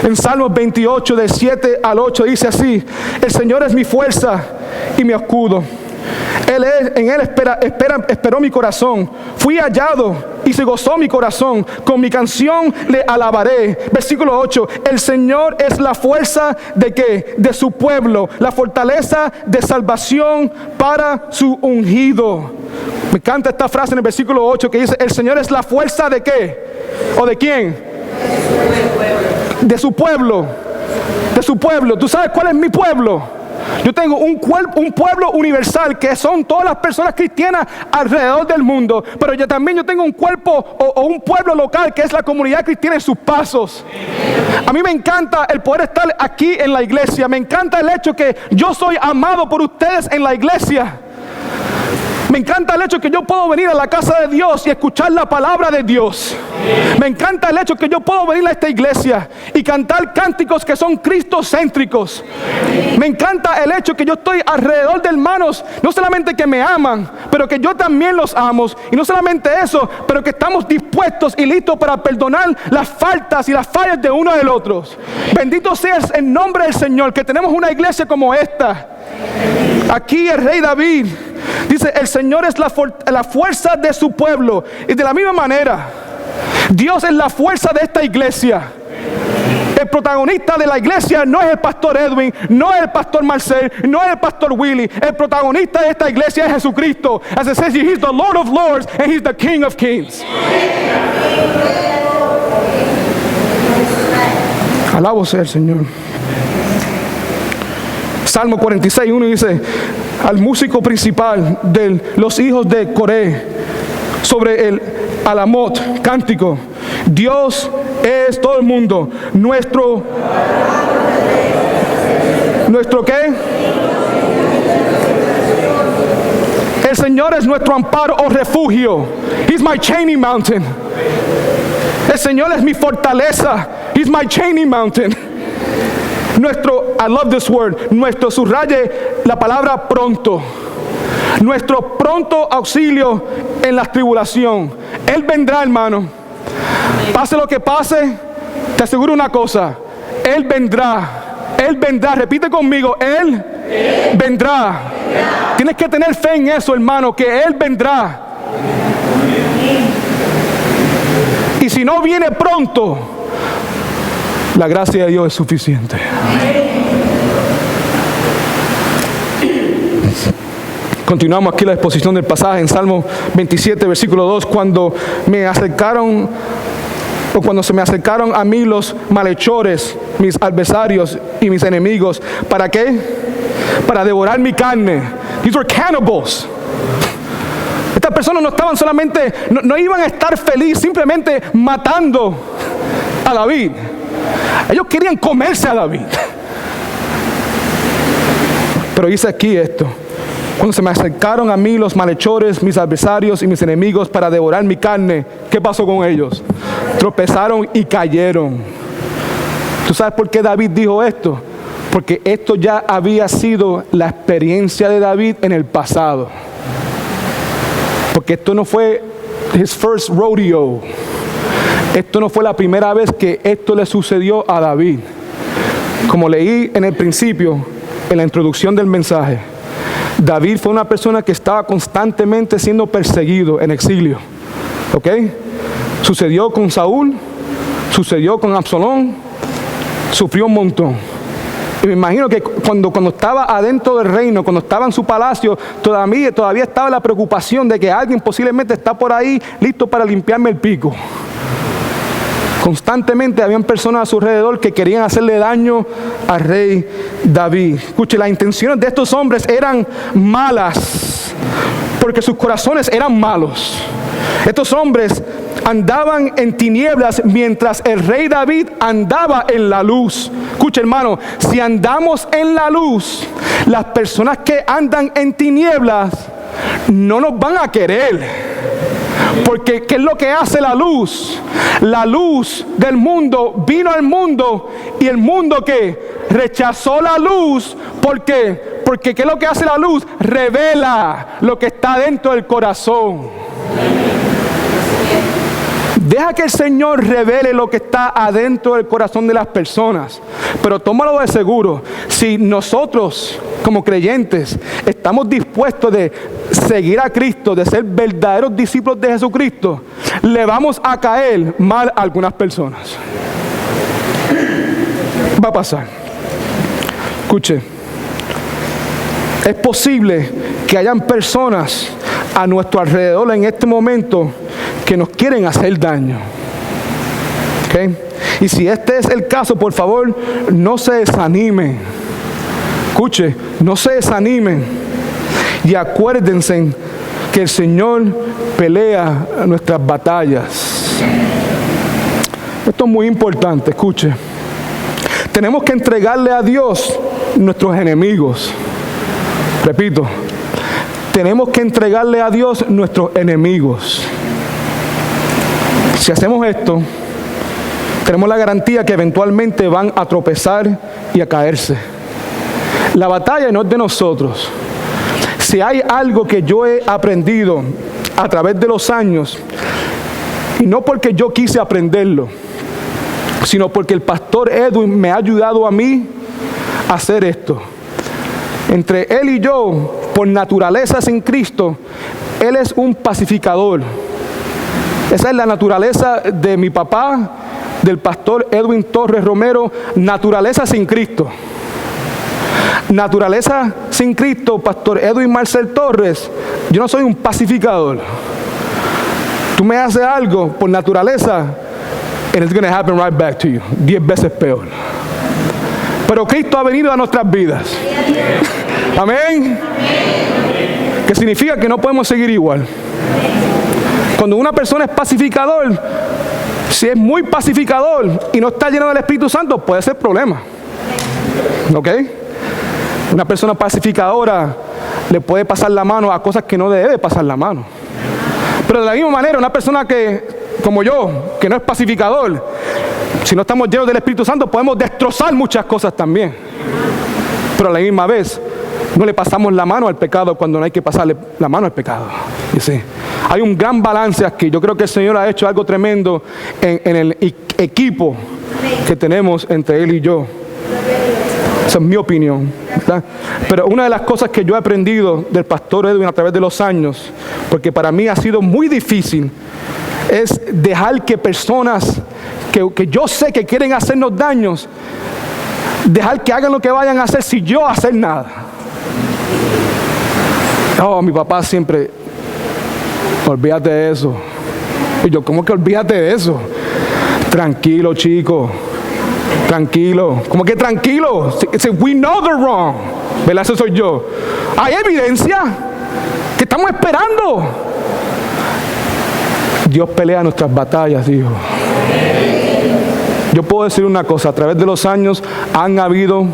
En Salmos 28, del 7 al 8, dice así: el Señor es mi fuerza y mi escudo. En Él esperó mi corazón. Fui hallado y se gozó mi corazón. Con mi canción le alabaré. Versículo 8. El Señor es la fuerza ¿de qué? De su pueblo. La fortaleza de salvación para su ungido. Me encanta esta frase en el versículo 8 que dice: el Señor es la fuerza ¿de qué? ¿O de quién? De su pueblo. De su pueblo. ¿Tú sabes cuál es mi pueblo? Yo tengo un pueblo universal que son todas las personas cristianas alrededor del mundo. Pero yo también tengo un cuerpo o un pueblo local que es la comunidad cristiana en sus pasos. A mí me encanta el poder estar aquí en la iglesia. Me encanta el hecho que yo soy amado por ustedes en la iglesia. Me encanta el hecho que yo puedo venir a la casa de Dios y escuchar la palabra de Dios. Me encanta el hecho que yo puedo venir a esta iglesia y cantar cánticos que son cristocéntricos. Me encanta el hecho que yo estoy alrededor de hermanos, no solamente que me aman, pero que yo también los amo. Y no solamente eso, pero que estamos dispuestos y listos para perdonar las faltas y las fallas de uno del otro. Bendito sea el nombre del Señor, que tenemos una iglesia como esta. Aquí el rey David dice: el Señor es la fuerza de su pueblo. Y de la misma manera, Dios es la fuerza de esta iglesia. El protagonista de la iglesia no es el pastor Edwin, no es el pastor Marcel, no es el pastor Willy. El protagonista de esta iglesia es Jesucristo. As it says, He's the Lord of Lords and He's the King of Kings. Alabo sea el Señor. Salmo 46:1 dice: al músico principal de los hijos de Coré, sobre el alamot, cántico: Dios es todo el mundo, nuestro ¿qué? El Señor es nuestro amparo o refugio. He's my chainy mountain. El Señor es mi fortaleza. He's my chainy mountain. I love this word, subraye la palabra pronto. Nuestro pronto auxilio en la tribulación. Él vendrá, hermano. Pase lo que pase, te aseguro una cosa: Él vendrá. Él vendrá. Repite conmigo: Él vendrá. Tienes que tener fe en eso, hermano, que Él vendrá. Y si no viene pronto, la gracia de Dios es suficiente. Continuamos aquí la exposición del pasaje en Salmo 27, versículo 2. Cuando se me acercaron a mí los malhechores, mis adversarios y mis enemigos, ¿para qué? Para devorar mi carne. These were cannibals. Estas personas no estaban solamente, no iban a estar felices simplemente matando a David. Ellos querían comerse a David. Pero dice aquí esto: cuando se me acercaron a mí los malhechores, mis adversarios y mis enemigos para devorar mi carne, ¿qué pasó con ellos? Tropezaron y cayeron. ¿Tú sabes por qué David dijo esto? Porque esto ya había sido la experiencia de David en el pasado. Porque esto no fue his first rodeo. Esto no fue la primera vez que esto le sucedió a David. Como leí en el principio, en la introducción del mensaje, David fue una persona que estaba constantemente siendo perseguido en exilio. ¿Ok? Sucedió con Saúl, sucedió con Absalón, sufrió un montón. Y me imagino que cuando estaba adentro del reino, cuando estaba en su palacio, todavía estaba la preocupación de que alguien posiblemente está por ahí listo para limpiarme el pico. Constantemente habían personas a su alrededor que querían hacerle daño al rey David. Escuche, las intenciones de estos hombres eran malas, porque sus corazones eran malos. Estos hombres andaban en tinieblas mientras el rey David andaba en la luz. Escucha, hermano, si andamos en la luz, las personas que andan en tinieblas no nos van a querer. Porque ¿qué es lo que hace la luz? La luz del mundo vino al mundo y el mundo que rechazó la luz. ¿Por qué? Porque ¿qué es lo que hace la luz? Revela lo que está dentro del corazón. Deja que el Señor revele lo que está adentro del corazón de las personas. Pero tómalo de seguro. Si nosotros, como creyentes, estamos dispuestos de seguir a Cristo, de ser verdaderos discípulos de Jesucristo, le vamos a caer mal a algunas personas. Va a pasar. Escuche. Es posible que hayan personas a nuestro alrededor en este momento que nos quieren hacer daño. ¿Okay? Y si este es el caso, por favor, no se desanimen. Escuche, no se desanimen. Y acuérdense que el Señor pelea nuestras batallas. Esto es muy importante, escuche. Tenemos que entregarle a Dios nuestros enemigos. Repito, tenemos que entregarle a Dios nuestros enemigos. Si hacemos esto, tenemos la garantía que eventualmente van a tropezar y a caerse. La batalla no es de nosotros. Si hay algo que yo he aprendido a través de los años, y no porque yo quise aprenderlo, sino porque el pastor Edwin me ha ayudado a mí a hacer esto. Entre él y yo, por naturaleza sin Cristo, él es un pacificador. Esa es la naturaleza de mi papá, del pastor Edwin Torres Romero, naturaleza sin Cristo. Naturaleza sin Cristo, pastor Edwin Marcel Torres, yo no soy un pacificador. Tú me haces algo por naturaleza, and it's going to happen right back to you, 10 veces peor. Pero Cristo ha venido a nuestras vidas. Amén. Que significa que no podemos seguir igual. Cuando una persona es pacificador, si es muy pacificador y no está lleno del Espíritu Santo, puede ser problema. ¿Ok? Una persona pacificadora le puede pasar la mano a cosas que no debe pasar la mano. Pero de la misma manera, una persona que, como yo, que no es pacificador, si no estamos llenos del Espíritu Santo, podemos destrozar muchas cosas también. Pero a la misma vez, no le pasamos la mano al pecado cuando no hay que pasarle la mano al pecado. ¿Sí? Hay un gran balance aquí. Yo creo que el Señor ha hecho algo tremendo en el equipo que tenemos entre Él y yo. Esa es mi opinión, ¿verdad? Pero una de las cosas que yo he aprendido del pastor Edwin a través de los años, porque para mí ha sido muy difícil, es dejar que personas que yo sé que quieren hacernos daños, dejar que hagan lo que vayan a hacer sin yo hacer nada. Oh, mi papá siempre, olvídate de eso. Y yo, ¿cómo que olvídate de eso? Tranquilo, chico. Tranquilo. ¿Cómo que tranquilo? We know they're wrong. ¿Verdad? Eso soy yo. Hay evidencia que estamos esperando. Dios pelea nuestras batallas, hijo. Yo puedo decir una cosa. A través de los años han habido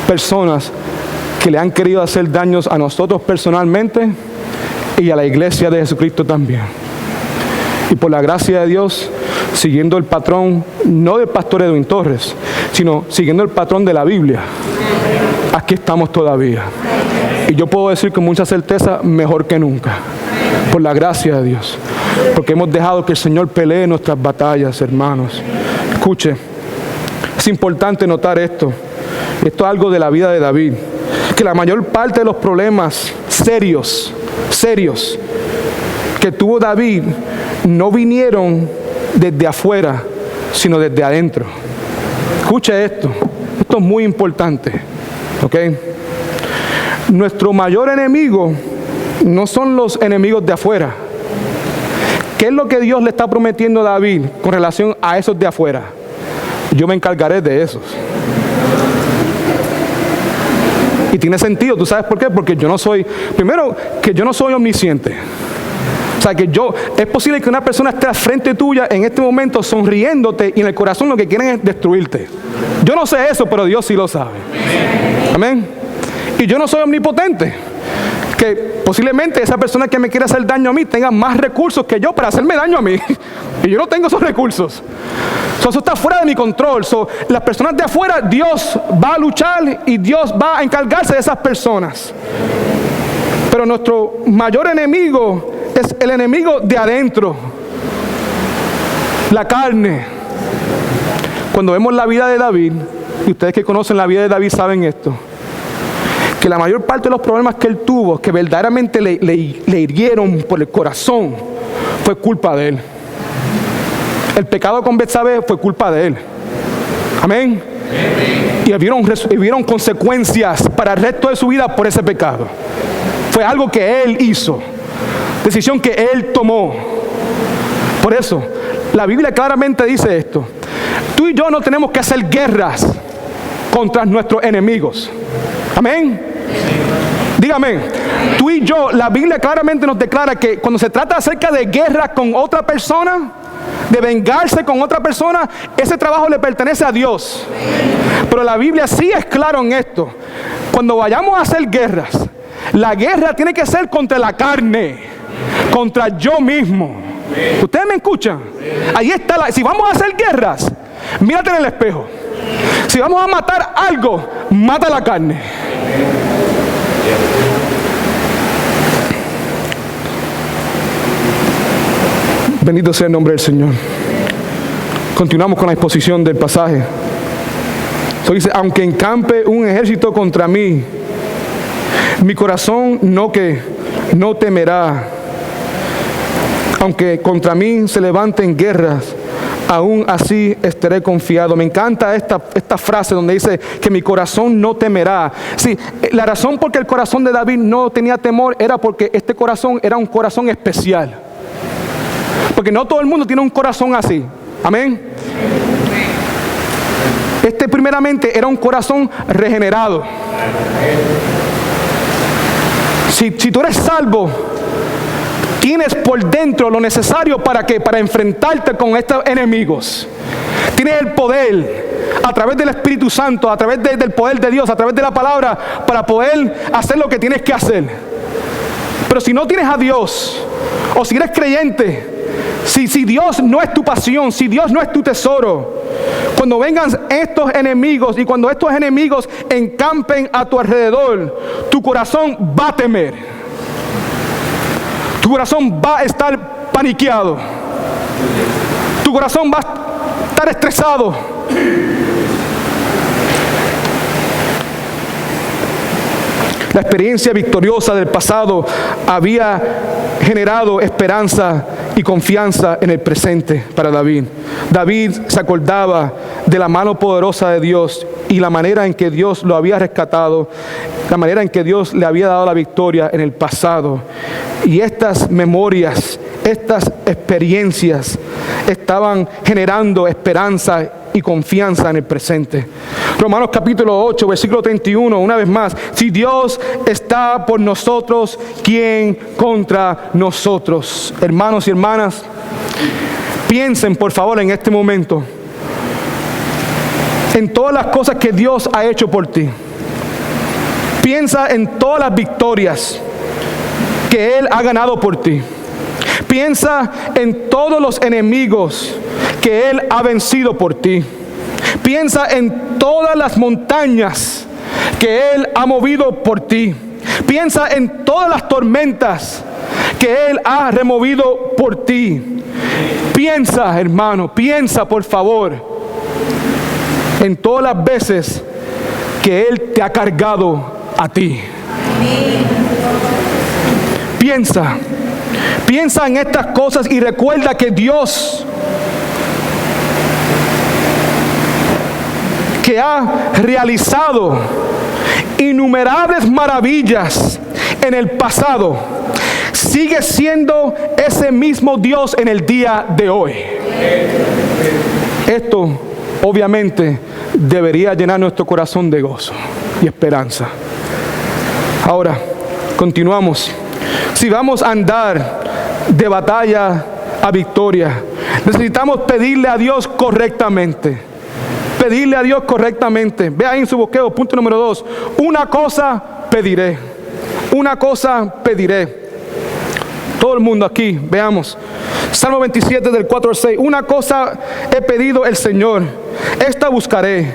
personas que le han querido hacer daños a nosotros personalmente y a la iglesia de Jesucristo también. Y por la gracia de Dios, siguiendo el patrón, no del pastor Edwin Torres, sino siguiendo el patrón de la Biblia, aquí estamos todavía. Y yo puedo decir con mucha certeza, mejor que nunca, por la gracia de Dios. Porque hemos dejado que el Señor pelee nuestras batallas, hermanos. Escuche, es importante notar esto. Esto es algo de la vida de David. Que la mayor parte de los problemas serios que tuvo David no vinieron desde afuera, sino desde adentro. Escuche esto. Esto es muy importante. ¿Ok? Nuestro mayor enemigo no son los enemigos de afuera. ¿Qué es lo que Dios le está prometiendo a David con relación a esos de afuera? Yo me encargaré de esos. Y tiene sentido, ¿tú sabes por qué? Porque yo no soy, primero, que yo no soy omnisciente. O sea, que es posible que una persona esté al frente tuya en este momento sonriéndote y en el corazón lo que quieren es destruirte. Yo no sé eso, pero Dios sí lo sabe. Amén. Y yo no soy omnipotente. Que posiblemente esa persona que me quiere hacer daño a mí tenga más recursos que yo para hacerme daño a mí. Y yo no tengo esos recursos. Eso está fuera de mi control. Las personas de afuera, Dios va a luchar y Dios va a encargarse de esas personas. Pero nuestro mayor enemigo es el enemigo de adentro. La carne. Cuando vemos la vida de David, y ustedes que conocen la vida de David saben esto, que la mayor parte de los problemas que él tuvo, que verdaderamente le hirieron por el corazón, fue culpa de él. El pecado con Betsabé fue culpa de él. Amén. Y hubieron consecuencias para el resto de su vida por ese pecado. Fue algo que él hizo, decisión que él tomó. Por eso, la Biblia claramente dice esto. Tú y yo no tenemos que hacer guerras contra nuestros enemigos. Amén. Dígame, tú y yo, la Biblia claramente nos declara que cuando se trata acerca de guerra con otra persona, de vengarse con otra persona, ese trabajo le pertenece a Dios. Pero la Biblia sí es claro en esto. Cuando vayamos a hacer guerras, la guerra tiene que ser contra la carne, contra yo mismo. ¿Ustedes me escuchan? Ahí está si vamos a hacer guerras, mírate en el espejo. Si vamos a matar algo, mata la carne. Bendito sea el nombre del Señor. Continuamos con la exposición del pasaje. Dice, aunque encampe un ejército contra mí, mi corazón no temerá. Aunque contra mí se levanten guerras, aún así estaré confiado. Me encanta esta frase donde dice que mi corazón no temerá. Sí, la razón por que el corazón de David no tenía temor era porque este corazón era un corazón especial. Porque no todo el mundo tiene un corazón así. Amén. Este primeramente era un corazón regenerado. Si tú eres salvo, tienes por dentro lo necesario para enfrentarte con estos enemigos. Tienes el poder a través del Espíritu Santo, a través del poder de Dios, a través de la palabra, para poder hacer lo que tienes que hacer. Pero si no tienes a Dios, o si eres creyente, si Dios no es tu pasión, si Dios no es tu tesoro, cuando vengan estos enemigos y cuando estos enemigos encampen a tu alrededor, tu corazón va a temer. Tu corazón va a estar paniqueado. Tu corazón va a estar estresado. La experiencia victoriosa del pasado había generado esperanza y confianza en el presente para David. David se acordaba de la mano poderosa de Dios y la manera en que Dios lo había rescatado, la manera en que Dios le había dado la victoria en el pasado. Y estas memorias, estas experiencias estaban generando esperanza y confianza en el presente. Romanos capítulo 8, versículo 31, una vez más. Si Dios está por nosotros, ¿quién contra nosotros? Hermanos y hermanas, piensen por favor en este momento en todas las cosas que Dios ha hecho por ti. Piensa en todas las victorias que Él ha ganado por ti. Piensa en todos los enemigos que Él ha vencido por ti. Piensa en todas las montañas que Él ha movido por ti. Piensa en todas las tormentas que Él ha removido por ti. Piensa, hermano, piensa por favor en todas las veces que Él te ha cargado a ti. Piensa en estas cosas y recuerda que Dios, que ha realizado innumerables maravillas en el pasado, sigue siendo ese mismo Dios en el día de hoy. Esto obviamente debería llenar nuestro corazón de gozo y esperanza. Ahora, continuamos. Si vamos a andar de batalla a victoria, necesitamos pedirle a Dios correctamente. Pedirle a Dios correctamente. Ve ahí en su bosquejo, punto número 2. Una cosa pediré. Una cosa pediré. Todo el mundo aquí, veamos. Salmo 27 del 4 al 6. Una cosa he pedido el Señor, esta buscaré,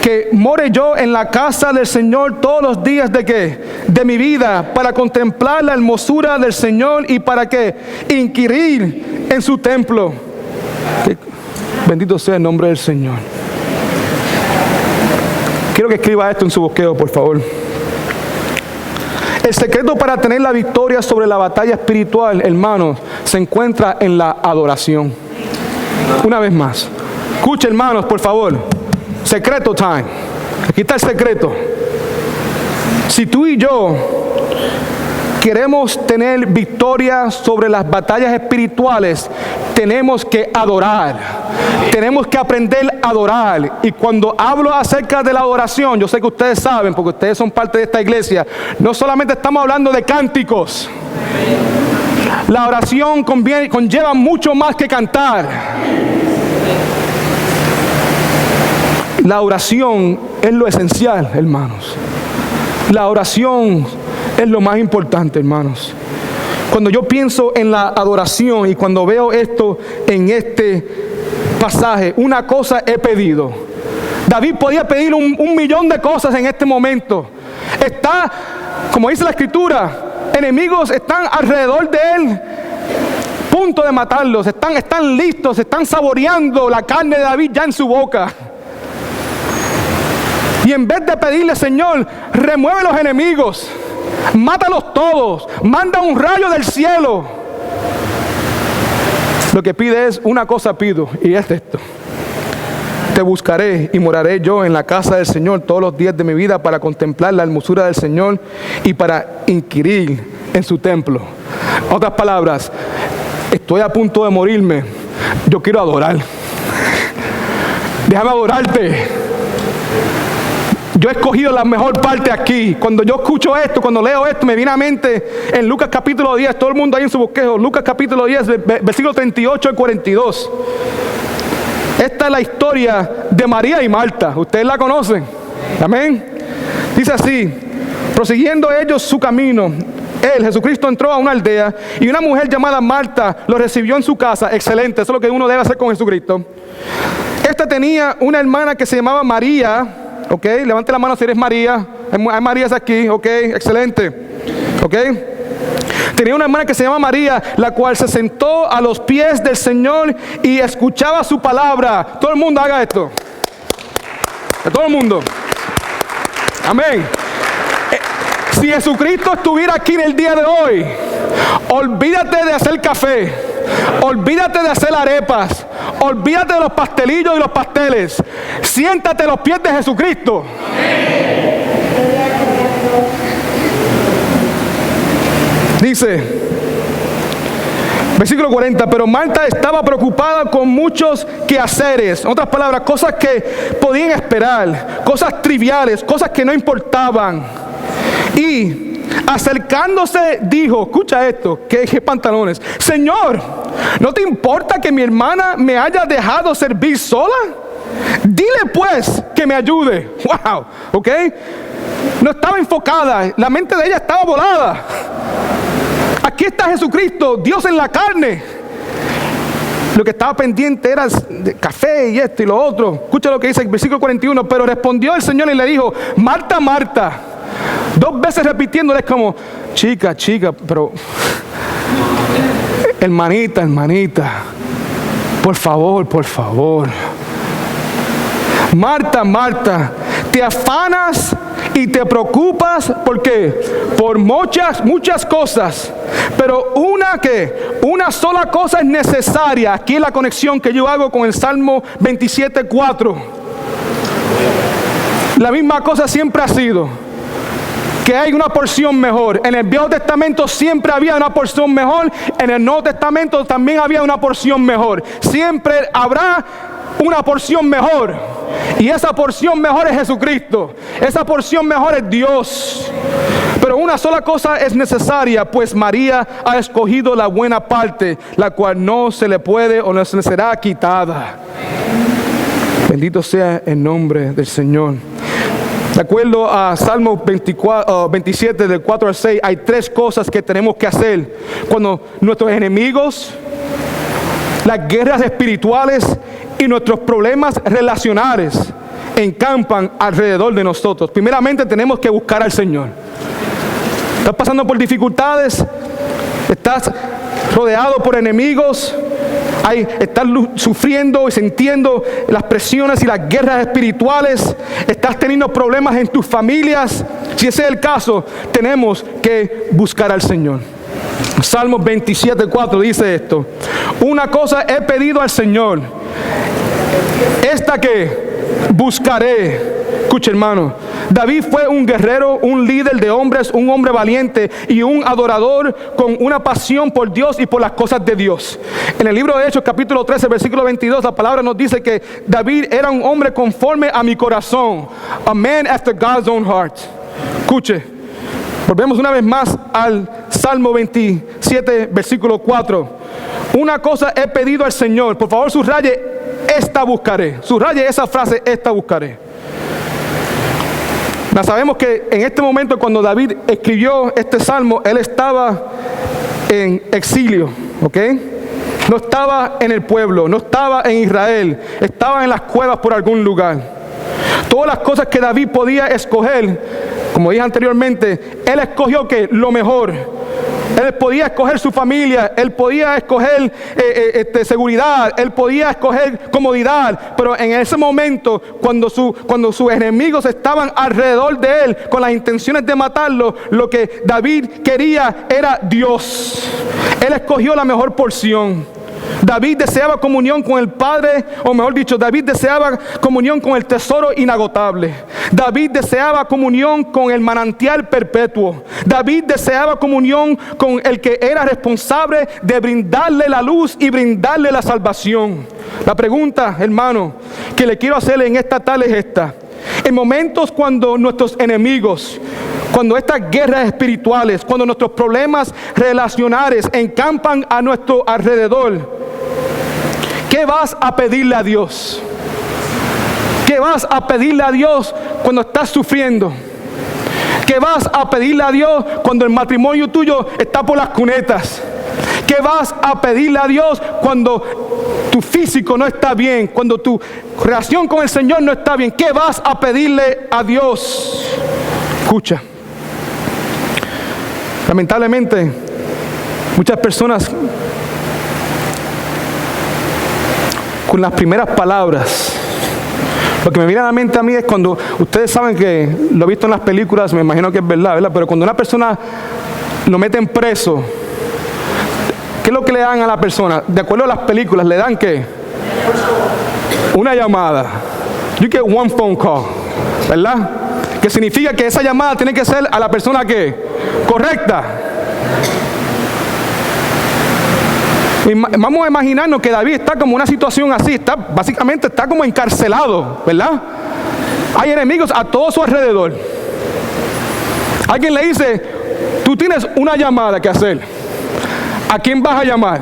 que more yo en la casa del Señor todos los días de ¿qué? De mi vida, para contemplar la hermosura del Señor y para ¿qué? Inquirir en su templo. Bendito sea el nombre del Señor. Quiero que escriba esto en su bosquejo, por favor. El secreto para tener la victoria sobre la batalla espiritual, hermanos, se encuentra en la adoración. Una vez más. Escuchen, hermanos, por favor. Secreto time. Aquí está el secreto. Si tú y yo queremos tener victoria sobre las batallas espirituales, tenemos que adorar. Tenemos que aprender a adorar. Y cuando hablo acerca de la adoración, yo sé que ustedes saben, porque ustedes son parte de esta iglesia, no solamente estamos hablando de cánticos. La oración conlleva mucho más que cantar. La oración es lo esencial, hermanos. La oración es lo más importante, hermanos. Cuando yo pienso en la adoración y cuando veo esto en este pasaje, una cosa he pedido. David podía pedir un millón de cosas en este momento. Está, como dice la escritura, enemigos están alrededor de él, punto de matarlos, están listos, están saboreando la carne de David ya en su boca. Y en vez de pedirle, Señor, remueve los enemigos, mátalos todos, manda un rayo del cielo, lo que pide es una cosa pido, y es esto: te buscaré y moraré yo en la casa del Señor todos los días de mi vida para contemplar la hermosura del Señor y para inquirir en su templo. En otras palabras, estoy a punto de morirme, yo quiero adorar. Déjame adorarte. Yo he escogido la mejor parte aquí. Cuando yo escucho esto, cuando leo esto, me viene a mente en Lucas capítulo 10, todo el mundo ahí en su bosquejo, Lucas capítulo 10, versículo 38 al 42. Esta es la historia de María y Marta. Ustedes la conocen. Amén. Dice así: prosiguiendo ellos su camino, Jesucristo entró a una aldea y una mujer llamada Marta lo recibió en su casa. Excelente, eso es lo que uno debe hacer con Jesucristo. Esta tenía una hermana que se llamaba María. Ok, levante la mano si eres María. Hay Marías aquí, ok, excelente. Ok. Tenía una hermana que se llama María, la cual se sentó a los pies del Señor y escuchaba su palabra. Todo el mundo haga esto. Todo el mundo. Amén. Si Jesucristo estuviera aquí en el día de hoy, olvídate de hacer café, olvídate de hacer arepas, olvídate de los pastelillos y los pasteles. Siéntate a los pies de Jesucristo. Dice, versículo 40, pero Marta estaba preocupada con muchos quehaceres. En otras palabras, cosas que podían esperar, cosas triviales, cosas que no importaban. Y acercándose dijo, escucha esto, que pantalones: Señor, ¿no te importa que mi hermana me haya dejado servir sola? Dile pues que me ayude. Wow, ok. no estaba enfocada, la mente de ella estaba volada. Aquí está Jesucristo, Dios en la carne. Lo que estaba pendiente era de café y esto y lo otro. Escucha lo que dice el versículo 41. Pero respondió el Señor y le dijo: Marta, Marta. 2 veces repitiéndole como: chica, pero hermanita, por favor. Marta, Marta, te afanas y te preocupas, ¿por qué? Por muchas cosas, pero una sola cosa es necesaria. Aquí es la conexión que yo hago con el Salmo 27:4. La misma cosa siempre ha sido, que hay una porción mejor. En el Viejo Testamento siempre había una porción mejor, en el Nuevo Testamento también había una porción mejor. Siempre habrá una porción mejor, y esa porción mejor es Jesucristo. Esa porción mejor es Dios. Pero una sola cosa es necesaria, pues María ha escogido la buena parte, la cual no se le puede o no se le será quitada. Bendito sea el nombre del Señor. De acuerdo a Salmo 27 del 4 al 6, hay 3 cosas que tenemos que hacer cuando nuestros enemigos, las guerras espirituales y nuestros problemas relacionales encampan alrededor de nosotros. Primeramente tenemos que buscar al Señor. ¿Estás pasando por dificultades? ¿Estás rodeado por enemigos? ¿Estás sufriendo y sintiendo las presiones y las guerras espirituales? ¿Estás teniendo problemas en tus familias? Si ese es el caso, tenemos que buscar al Señor. Salmos 27:4 dice esto: una cosa he pedido al Señor, esta que buscaré. Escucha, hermano, David fue un guerrero, un líder de hombres, un hombre valiente y un adorador con una pasión por Dios y por las cosas de Dios. En el libro de Hechos, capítulo 13, versículo 22, la palabra nos dice que David era un hombre conforme a mi corazón, a man after God's own heart. Escuche, volvemos una vez más al Salmo 27, versículo 4. Una cosa he pedido al Señor. Por favor, subraye: esta buscaré. Subraye esa frase: esta buscaré. Sabemos que en este momento, cuando David escribió este salmo, él estaba en exilio, ¿ok? No estaba en el pueblo, no estaba en Israel, estaba en las cuevas por algún lugar. Todas las cosas que David podía escoger, como dije anteriormente, él escogió que lo mejor. Él podía escoger su familia, él podía escoger seguridad, él podía escoger comodidad, pero en ese momento, cuando sus enemigos estaban alrededor de él con las intenciones de matarlo, lo que David quería era Dios. Él escogió la mejor porción. David deseaba comunión con el Padre, o mejor dicho, David deseaba comunión con el tesoro inagotable. David deseaba comunión con el manantial perpetuo. David deseaba comunión con el que era responsable de brindarle la luz y brindarle la salvación. La pregunta, hermano, que le quiero hacerle en esta tarde es esta: en momentos cuando nuestros enemigos, cuando estas guerras espirituales, cuando nuestros problemas relacionales encampan a nuestro alrededor, ¿qué vas a pedirle a Dios? ¿Qué vas a pedirle a Dios cuando estás sufriendo? ¿Qué vas a pedirle a Dios cuando el matrimonio tuyo está por las cunetas? ¿Qué vas a pedirle a Dios cuando tu físico no está bien? Cuando tu relación con el Señor no está bien. ¿Qué vas a pedirle a Dios? Escucha. Lamentablemente, muchas personas, con las primeras palabras, lo que me viene a la mente a mí es cuando, ustedes saben que lo he visto en las películas, me imagino que es verdad, pero cuando una persona lo meten preso, ¿qué es lo que le dan a la persona? De acuerdo a las películas, ¿le dan qué? Una llamada. You get one phone call, ¿verdad? Que significa que esa llamada tiene que ser a la persona que correcta. Vamos a imaginarnos que David está como una situación así, básicamente está como encarcelado, ¿verdad? Hay enemigos a todo su alrededor. Alguien le dice: tú tienes una llamada que hacer. ¿A quién vas a llamar?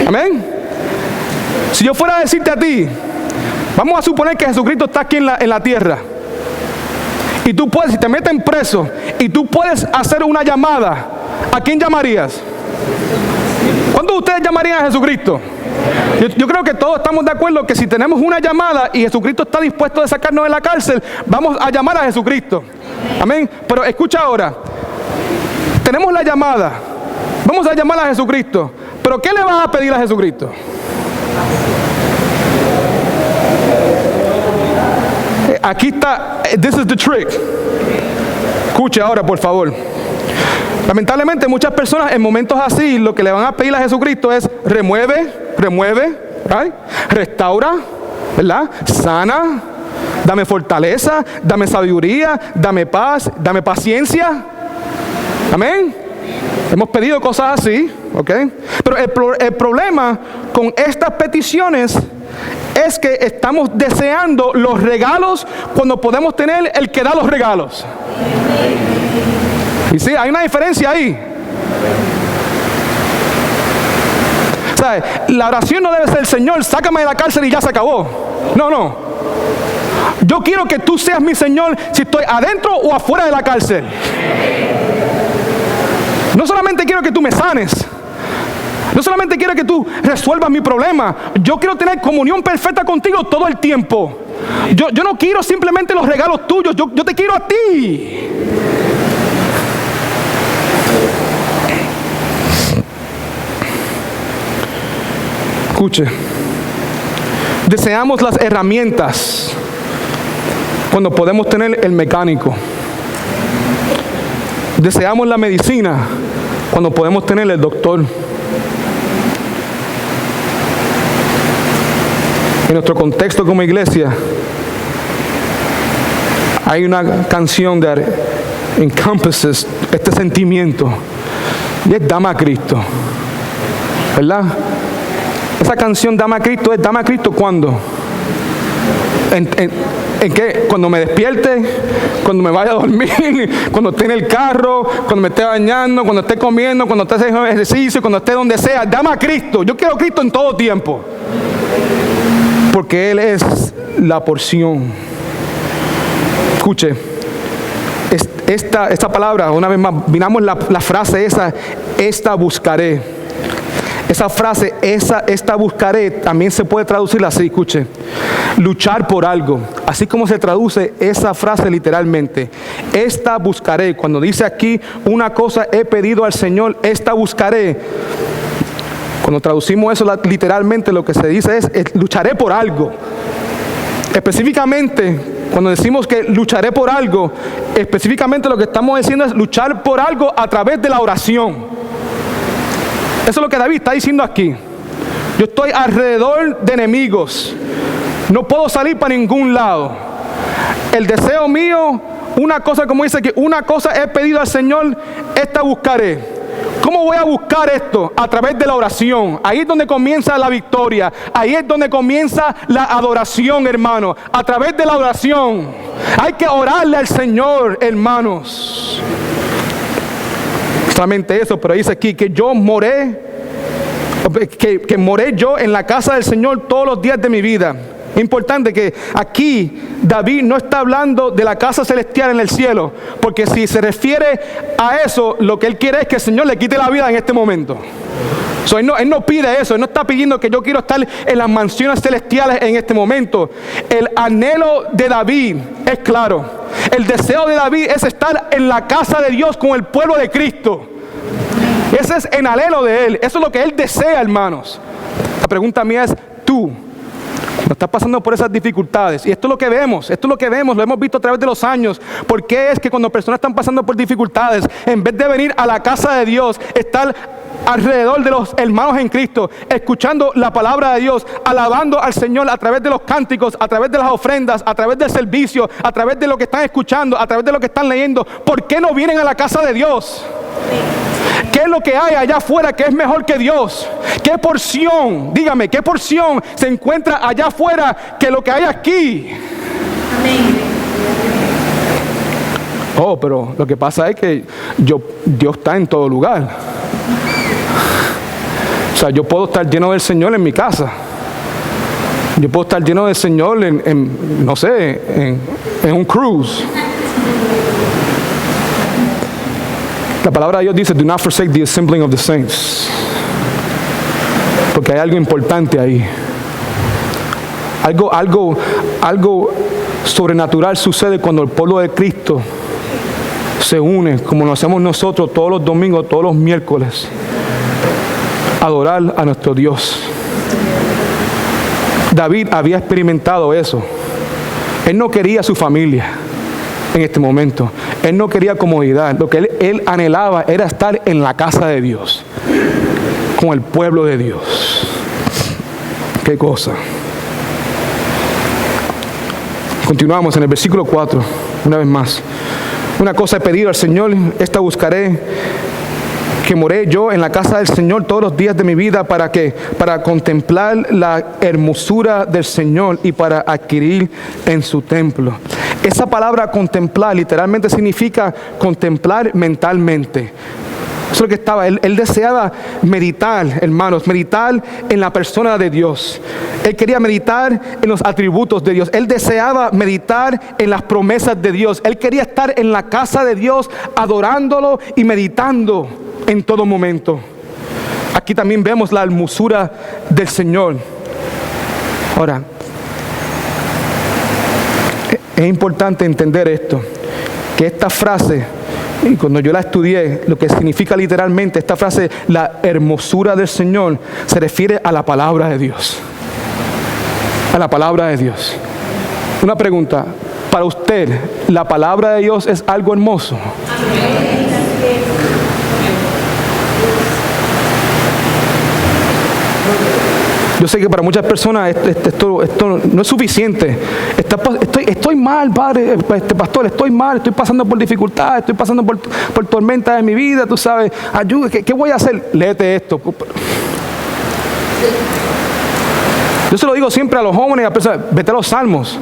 Amén. Si yo fuera a decirte a ti, vamos a suponer que Jesucristo está aquí en la tierra, y tú puedes, si te meten preso, y tú puedes hacer una llamada, ¿a quién llamarías? ¿Cuándo ustedes llamarían a Jesucristo? Yo creo que todos estamos de acuerdo que si tenemos una llamada y Jesucristo está dispuesto a sacarnos de la cárcel, vamos a llamar a Jesucristo. Amén. Pero escucha ahora, tenemos la llamada, vamos a llamar a Jesucristo, pero ¿qué le vas a pedir a Jesucristo? Aquí está, this is the trick. Escuche ahora, por favor. Lamentablemente muchas personas en momentos así lo que le van a pedir a Jesucristo es remueve, right? Restaura, ¿verdad? Sana, dame fortaleza, dame sabiduría, dame paz, dame paciencia. Amén. Hemos pedido cosas así, ¿ok? Pero el problema con estas peticiones es que estamos deseando los regalos cuando podemos tener el que da los regalos. Y sí, hay una diferencia ahí. ¿Sabes? La oración no debe ser, Señor, sácame de la cárcel y ya se acabó. No. Yo quiero que tú seas mi Señor si estoy adentro o afuera de la cárcel. No solamente quiero que tú me sanes. No solamente quiero que tú resuelvas mi problema. Yo quiero tener comunión perfecta contigo todo el tiempo. Yo no quiero simplemente los regalos tuyos. Yo te quiero a ti. Escuche, deseamos las herramientas cuando podemos tener el mecánico. Deseamos la medicina cuando podemos tener el doctor. En nuestro contexto como iglesia, hay una canción que encompasses este sentimiento y es Dame a Cristo, ¿verdad? Esa canción Dame a Cristo es Dame a Cristo ¿cuándo? ¿En qué? Cuando me despierte, cuando me vaya a dormir, cuando esté en el carro, cuando me esté bañando, cuando esté comiendo, cuando esté haciendo ejercicio, cuando esté donde sea. Dame a Cristo. Yo quiero a Cristo en todo tiempo. Porque Él es la porción. Escuche, esta palabra, una vez más, miramos la frase esta buscaré. Esa frase, esta buscaré, también se puede traducir así, escuche. Luchar por algo. Así como se traduce esa frase literalmente. Esta buscaré. Cuando dice aquí, una cosa he pedido al Señor, esta buscaré. Cuando traducimos eso literalmente, lo que se dice es lucharé por algo. Específicamente, cuando decimos que lucharé por algo, específicamente lo que estamos diciendo es luchar por algo a través de la oración. Eso es lo que David está diciendo aquí. Yo estoy alrededor de enemigos. No puedo salir para ningún lado. El deseo mío, una cosa como dice aquí, una cosa he pedido al Señor, esta buscaré. ¿Cómo voy a buscar esto? A través de la oración. Ahí es donde comienza la victoria. Ahí es donde comienza la adoración, hermano. A través de la oración. Hay que orarle al Señor, hermanos. Solamente eso, pero dice aquí que yo moré, que moré yo en la casa del Señor todos los días de mi vida. Es importante que aquí David no está hablando de la casa celestial en el cielo, porque si se refiere a eso, lo que él quiere es que el Señor le quite la vida en este momento. Él no pide eso, él no está pidiendo que yo quiero estar en las mansiones celestiales en este momento. El anhelo de David es claro. El deseo de David es estar en la casa de Dios con el pueblo de Cristo. Ese es el anhelo de él. Eso es lo que él desea, hermanos. La pregunta mía es, tú, no estás pasando por esas dificultades. Y esto es lo que vemos, lo hemos visto a través de los años. ¿Por qué es que cuando personas están pasando por dificultades, en vez de venir a la casa de Dios, estar alrededor de los hermanos en Cristo, escuchando la palabra de Dios, alabando al Señor a través de los cánticos, a través de las ofrendas, a través del servicio, a través de lo que están escuchando, a través de lo que están leyendo? ¿Por qué no vienen a la casa de Dios? ¿Qué es lo que hay allá afuera que es mejor que Dios? ¿Qué porción, dígame, qué porción se encuentra allá afuera que lo que hay aquí? Amén. Oh, pero lo que pasa es que Dios está en todo lugar. O sea, yo puedo estar lleno del Señor en mi casa. Yo puedo estar lleno del Señor en un cruise. La palabra de Dios dice, do not forsake the assembling of the saints. Porque hay algo importante ahí. Algo sobrenatural sucede cuando el pueblo de Cristo se une, como lo hacemos nosotros todos los domingos, todos los miércoles, a adorar a nuestro Dios. David había experimentado eso. Él no quería su familia en este momento. Él no quería comodidad. Lo que él anhelaba era estar en la casa de Dios, con el pueblo de Dios. Qué cosa. Continuamos en el versículo 4, una vez más. Una cosa he pedido al Señor, esta buscaré, que moré yo en la casa del Señor todos los días de mi vida, para contemplar la hermosura del Señor y para adquirir en su templo. Esa palabra contemplar literalmente significa contemplar mentalmente. Eso es lo que estaba. Él deseaba meditar, hermanos, meditar en la persona de Dios. Él quería meditar en los atributos de Dios. Él deseaba meditar en las promesas de Dios. Él quería estar en la casa de Dios, adorándolo y meditando en todo momento. Aquí también vemos la hermosura del Señor. Ahora, es importante entender esto, que esta frase, y cuando yo la estudié, lo que significa literalmente esta frase, la hermosura del Señor, se refiere a la palabra de Dios. A la palabra de Dios. Una pregunta, para usted, ¿la palabra de Dios es algo hermoso? Yo sé que para muchas personas esto no es suficiente. Estoy mal, padre, pastor, estoy mal, estoy pasando por dificultades, estoy pasando por tormentas de mi vida, tú sabes, ayuda, ¿qué voy a hacer? Léete esto. Yo se lo digo siempre a los jóvenes y a las personas, vete a los salmos.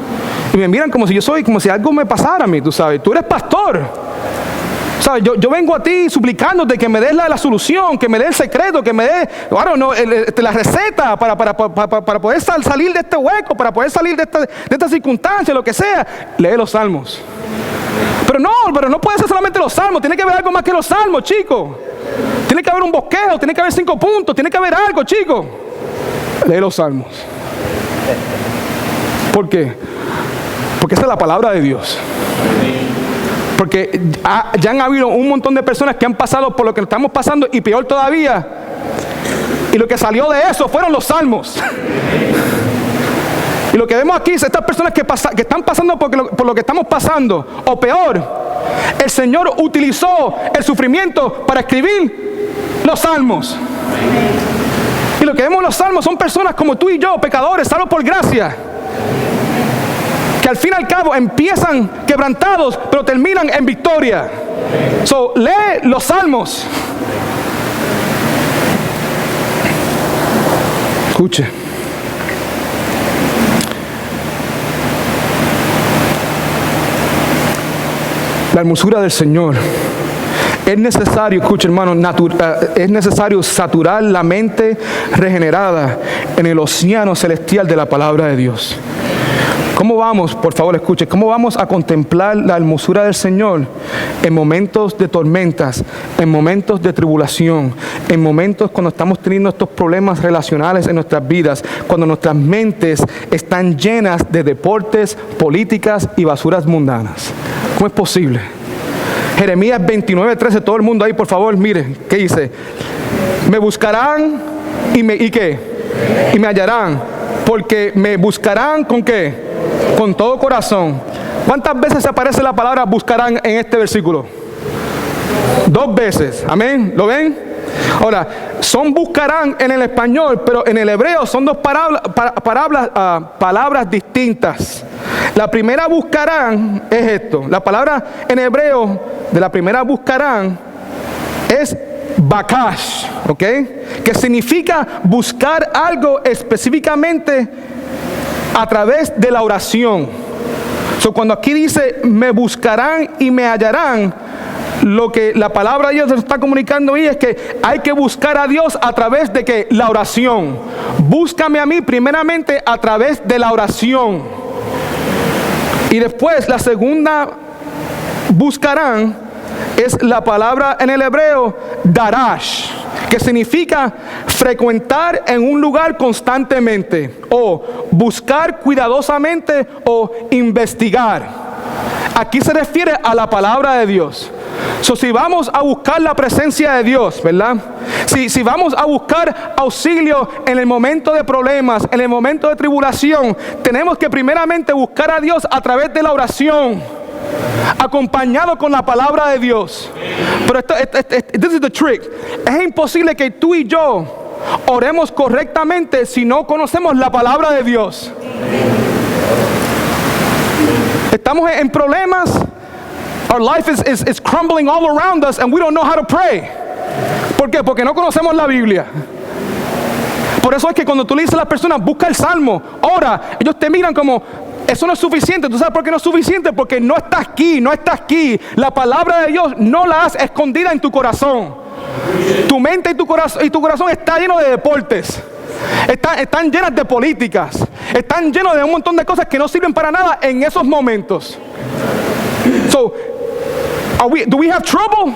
Y me miran como si algo me pasara a mí, tú sabes. Tú eres pastor. ¿Sabes? Yo vengo a ti suplicándote que me des la solución, que me des el secreto, que me des la receta para poder salir de este hueco, para poder salir de esta circunstancia, lo que sea. Lee los salmos. Pero no puede ser solamente los salmos, tiene que haber algo más que los salmos, chicos. Tiene que haber un bosquejo, tiene que haber 5 puntos, tiene que haber algo, chicos. Lee los salmos. ¿Por qué? Porque esa es la palabra de Dios. Porque ya han habido un montón de personas que han pasado por lo que estamos pasando, y peor todavía, y lo que salió de eso fueron los salmos. Y lo que vemos aquí es estas personas que están pasando por lo que estamos pasando, o peor, el Señor utilizó el sufrimiento para escribir los salmos. Y lo que vemos en los salmos son personas como tú y yo, pecadores, salvos por gracia, que al fin y al cabo empiezan quebrantados, pero terminan en victoria. So, lee los salmos. Escuche. La hermosura del Señor. Es necesario, escuche hermano, es necesario saturar la mente regenerada en el océano celestial de la palabra de Dios. ¿Cómo vamos, por favor escuche, cómo vamos a contemplar la hermosura del Señor en momentos de tormentas, en momentos de tribulación, en momentos cuando estamos teniendo estos problemas relacionales en nuestras vidas, cuando nuestras mentes están llenas de deportes, políticas y basuras mundanas? ¿Cómo es posible? Jeremías 29:13, todo el mundo ahí, por favor, mire, ¿qué dice? Me buscarán ¿y qué? Y me hallarán, porque me buscarán ¿con qué? Con todo corazón. ¿Cuántas veces aparece la palabra buscarán en este versículo? 2 veces, amén, ¿lo ven? Ahora, son buscarán en el español, pero en el hebreo son 2 palabras distintas. La primera buscarán es esto. La palabra en hebreo de la primera buscarán es bakash, ¿ok? Que significa buscar algo específicamente a través de la oración. So, cuando aquí dice me buscarán y me hallarán, lo que la palabra de Dios está comunicando ahí es que hay que buscar a Dios a través de ¿qué? La oración. Búscame a mí primeramente a través de la oración. Y después la segunda buscarán es la palabra en el hebreo darash, que significa frecuentar en un lugar constantemente, o buscar cuidadosamente, o investigar. Aquí se refiere a la palabra de Dios. Si vamos a buscar la presencia de Dios, ¿verdad? Si vamos a buscar auxilio en el momento de problemas, en el momento de tribulación, tenemos que primeramente buscar a Dios a través de la oración, acompañado con la palabra de Dios. Pero this is the trick. Es imposible que tú y yo oremos correctamente si no conocemos la palabra de Dios. Estamos en problemas. Our life is crumbling all around us and we don't know how to pray. ¿Por qué? Porque no conocemos la Biblia. Por eso es que cuando tú le dices a las personas, busca el Salmo, ora, ellos te miran como, eso no es suficiente. ¿Tú sabes por qué no es suficiente? Porque no está aquí, no está aquí. La palabra de Dios no la has escondida en tu corazón. Tu mente y tu corazón está lleno de deportes. Están llenas de políticas. Están llenos de un montón de cosas que no sirven para nada en esos momentos. So, do we have trouble?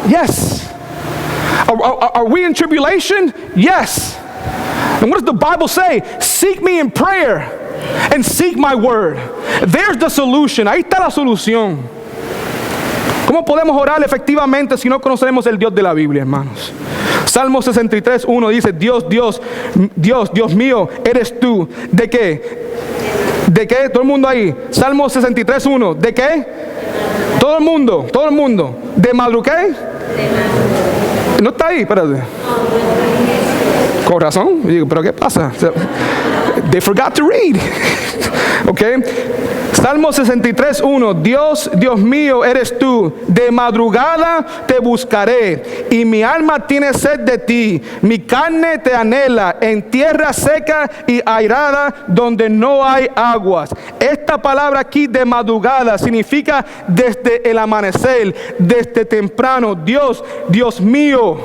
Yes. Are we in tribulation? Yes. And what does the Bible say? Seek me in prayer and seek my word. There's the solution. Ahí está la solución. ¿Cómo podemos orar efectivamente si no conocemos el Dios de la Biblia, hermanos? Salmo 63:1 dice, Dios mío, eres tú. ¿De qué? ¿De qué? Todo el mundo ahí. Salmo 63:1. ¿De qué? Todo el mundo. ¿De madrugada? No está ahí, espérate. Con razón. Digo, ¿pero qué pasa? They forgot to read. Ok. Salmo 63:1. Dios mío, eres tú. De madrugada te buscaré, y mi alma tiene sed de ti. Mi carne te anhela en tierra seca y airada, donde no hay aguas. Esta palabra aquí, de madrugada, significa desde el amanecer, desde temprano. Dios mío,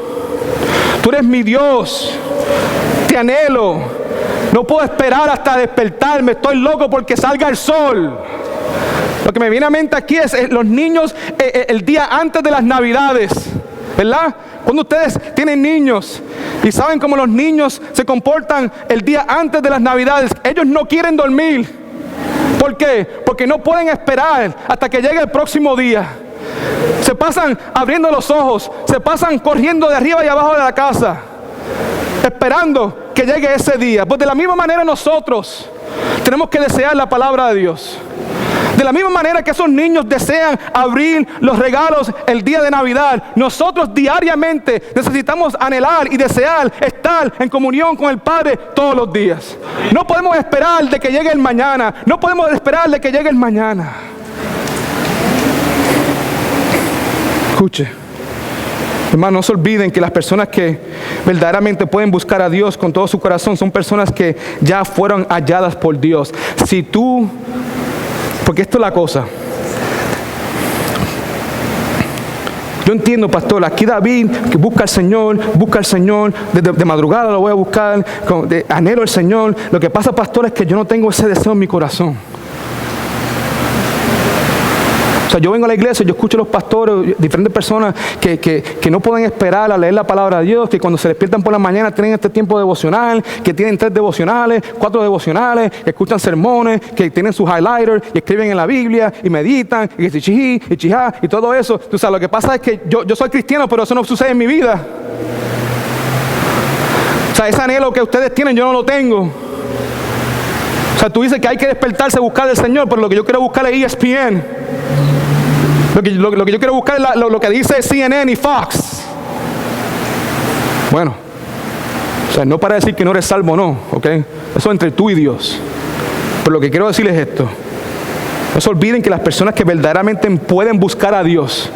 tú eres mi Dios. Te anhelo. No puedo esperar hasta despertarme. Estoy loco porque salga el sol. Lo que me viene a mente aquí es los niños el día antes de las Navidades, ¿verdad? Cuando ustedes tienen niños y saben cómo los niños se comportan el día antes de las Navidades, ellos no quieren dormir. ¿Por qué? Porque no pueden esperar hasta que llegue el próximo día. Se pasan abriendo los ojos, se pasan corriendo de arriba y abajo de la casa, esperando que llegue ese día. Pues de la misma manera nosotros tenemos que desear la palabra de Dios. De la misma manera que esos niños desean abrir los regalos el día de Navidad, nosotros diariamente necesitamos anhelar y desear estar en comunión con el Padre todos los días. No podemos esperar de que llegue el mañana. No podemos esperar de que llegue el mañana. Escuche. Hermanos, no se olviden que las personas que verdaderamente pueden buscar a Dios con todo su corazón son personas que ya fueron halladas por Dios. Porque esto es la cosa. Yo entiendo, pastor, aquí David que busca al Señor, de madrugada lo voy a buscar, anhelo al Señor. Lo que pasa, pastor, es que yo no tengo ese deseo en mi corazón. O sea, yo vengo a la iglesia, yo escucho a los pastores, diferentes personas que no pueden esperar a leer la palabra de Dios, que cuando se despiertan por la mañana tienen este tiempo devocional, que tienen 3 devocionales, 4 devocionales, que escuchan sermones, que tienen su highlighter y escriben en la Biblia y meditan y chichi y chijá y todo eso. O sea, lo que pasa es que yo soy cristiano, pero eso no sucede en mi vida. O sea, ese anhelo que ustedes tienen yo no lo tengo. O sea, tú dices que hay que despertarse a buscar al Señor, pero lo que yo quiero buscar es ESPN. Lo que yo quiero buscar es lo que dice CNN y Fox. Bueno, o sea, no para decir que no eres salvo, no, ¿ok? Eso entre tú y Dios. Pero lo que quiero decir es esto. No se olviden que las personas que verdaderamente pueden buscar a Dios,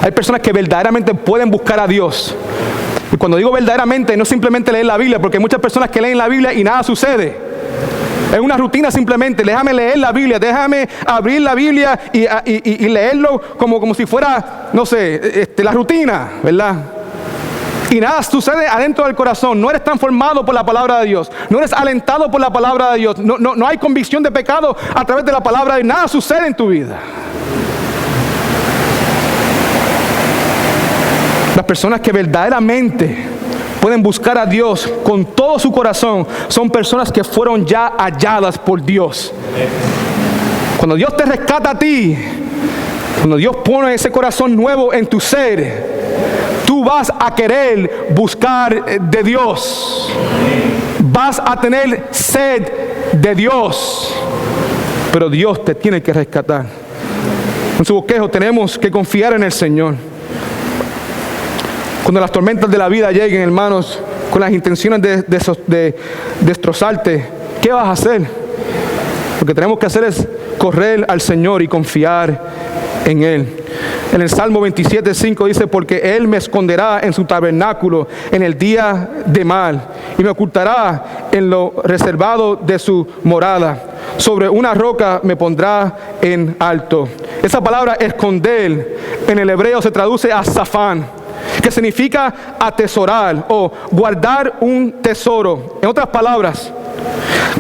hay personas que verdaderamente pueden buscar a Dios. Y cuando digo verdaderamente, no simplemente leer la Biblia, porque hay muchas personas que leen la Biblia y nada sucede. Es una rutina simplemente. Déjame leer la Biblia, déjame abrir la Biblia y leerlo como si fuera, no sé, la rutina, ¿verdad? Y nada sucede adentro del corazón. No eres transformado por la palabra de Dios. No eres alentado por la palabra de Dios. No hay convicción de pecado a través de la palabra de Dios. Nada sucede en tu vida. Las personas que verdaderamente pueden buscar a Dios con todo su corazón son personas que fueron ya halladas por Dios. Cuando Dios te rescata a ti, cuando Dios pone ese corazón nuevo en tu ser, tú vas a querer buscar de Dios. Vas a tener sed de Dios. Pero Dios te tiene que rescatar. En su bosquejo tenemos que confiar en el Señor. Cuando las tormentas de la vida lleguen, hermanos, con las intenciones de destrozarte, ¿qué vas a hacer? Lo que tenemos que hacer es correr al Señor y confiar en Él. En el Salmo 27:5 dice: porque Él me esconderá en su tabernáculo en el día de mal, y me ocultará en lo reservado de su morada. Sobre una roca me pondrá en alto. Esa palabra esconder en el hebreo se traduce a zafán, que significa atesorar o guardar un tesoro. En otras palabras,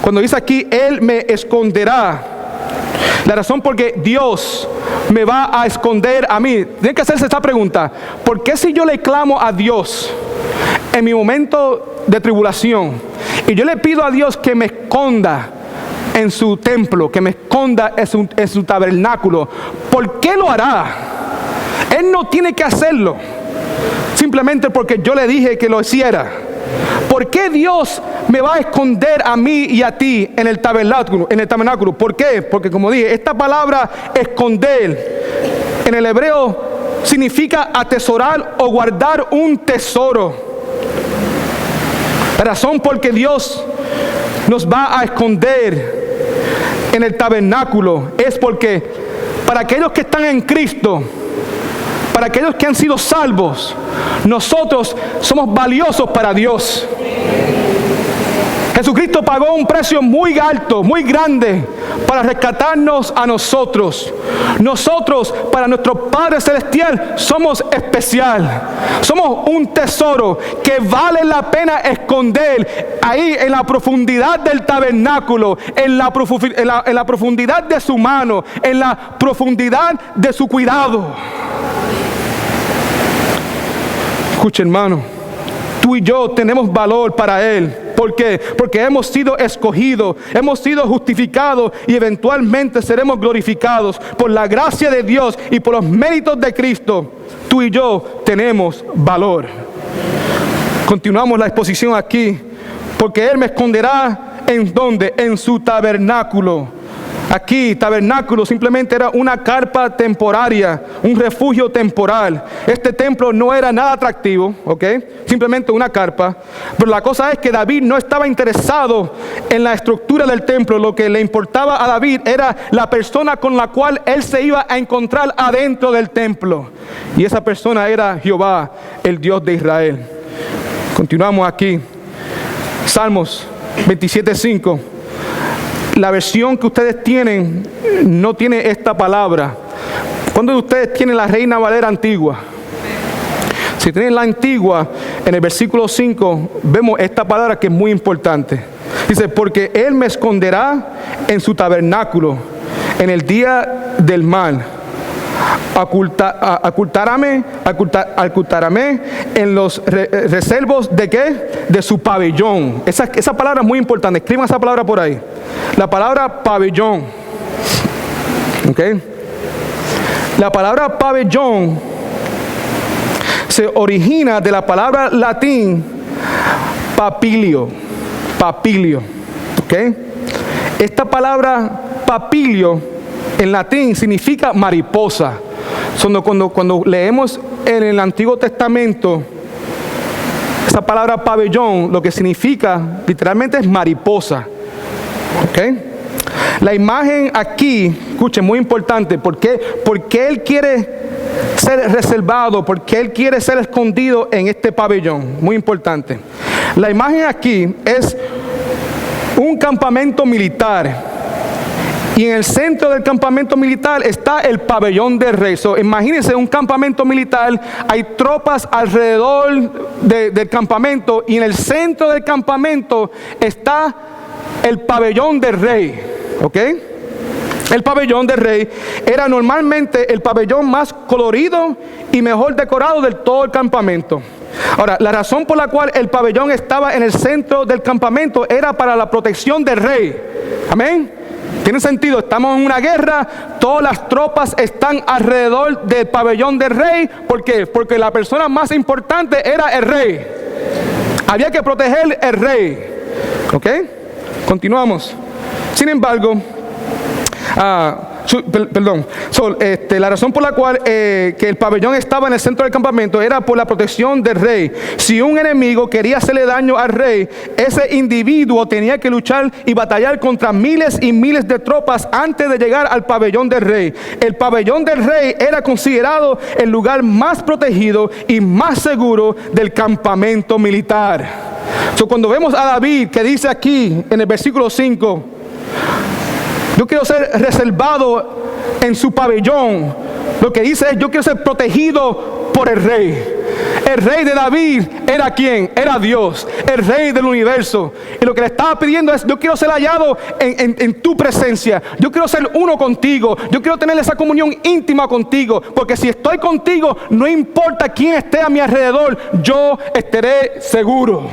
cuando dice aquí, Él me esconderá, la razón por qué Dios me va a esconder a mí, tiene que hacerse esta pregunta: ¿por qué si yo le clamo a Dios en mi momento de tribulación y yo le pido a Dios que me esconda en su templo, que me esconda en su tabernáculo, por qué lo hará? Él no tiene que hacerlo simplemente porque yo le dije que lo hiciera. ¿Por qué Dios me va a esconder a mí y a ti en el tabernáculo? ¿Por qué? Porque, como dije, esta palabra esconder en el hebreo significa atesorar o guardar un tesoro. La razón por que Dios nos va a esconder en el tabernáculo es porque para aquellos que están en Cristo, para aquellos que han sido salvos, nosotros somos valiosos para Dios. Jesucristo pagó un precio muy alto, muy grande, para rescatarnos a nosotros. Nosotros, para nuestro Padre Celestial, somos especial. Somos un tesoro que vale la pena esconder ahí en la profundidad del tabernáculo, en la profundidad de su mano, en la profundidad de su cuidado. Escucha, hermano, tú y yo tenemos valor para Él. ¿Por qué? Porque hemos sido escogidos, hemos sido justificados y eventualmente seremos glorificados por la gracia de Dios y por los méritos de Cristo. Tú y yo tenemos valor. Continuamos la exposición aquí. Porque Él me esconderá, ¿en dónde? En su tabernáculo. Aquí, tabernáculo simplemente era una carpa temporaria, un refugio temporal. Este templo no era nada atractivo, ¿ok? Simplemente una carpa. Pero la cosa es que David no estaba interesado en la estructura del templo. Lo que le importaba a David era la persona con la cual él se iba a encontrar adentro del templo. Y esa persona era Jehová, el Dios de Israel. Continuamos aquí. Salmos 27:5. La versión que ustedes tienen no tiene esta palabra. ¿Cuántos de ustedes tienen la Reina Valera antigua? Si tienen la antigua, en el versículo 5 vemos esta palabra que es muy importante. Dice: porque Él me esconderá en su tabernáculo en el día del mal. Ocultaráme en los reservos de ¿qué? De su pabellón. Esa palabra es muy importante. Escriban esa palabra por ahí. La palabra pabellón. ¿Ok? La palabra pabellón se origina de la palabra latín papilio. Papilio. ¿Ok? Esta palabra papilio en latín significa mariposa. Cuando leemos en el Antiguo Testamento, esa palabra pabellón lo que significa literalmente es mariposa. ¿Okay? La imagen aquí, escuchen, muy importante, porque Él quiere ser reservado, porque Él quiere ser escondido en este pabellón, muy importante. La imagen aquí es un campamento militar. Y en el centro del campamento militar está el pabellón del rey. Imagínense un campamento militar, hay tropas alrededor del campamento y en el centro del campamento está el pabellón del rey. ¿Ok? El pabellón del rey era normalmente el pabellón más colorido y mejor decorado de todo el campamento. Ahora, la razón por la cual el pabellón estaba en el centro del campamento era para la protección del rey. Amén. ¿Tiene sentido? Estamos en una guerra, todas las tropas están alrededor del pabellón del rey. ¿Por qué? Porque la persona más importante era el rey. Había que proteger el rey. ¿Ok? Continuamos. Sin embargo, la razón por la cual que el pabellón estaba en el centro del campamento era por la protección del rey. Si un enemigo quería hacerle daño al rey, ese individuo tenía que luchar y batallar contra miles y miles de tropas antes de llegar al pabellón del rey. El pabellón del rey era considerado el lugar más protegido y más seguro del campamento militar. Cuando vemos a David que dice aquí en el versículo 5, yo quiero ser reservado en su pabellón. Lo que dice es, yo quiero ser protegido por el rey. El rey de David era ¿quién? Era Dios, el rey del universo. Y lo que le estaba pidiendo es, yo quiero ser hallado en tu presencia. Yo quiero ser uno contigo. Yo quiero tener esa comunión íntima contigo. Porque si estoy contigo, no importa quién esté a mi alrededor, yo estaré seguro.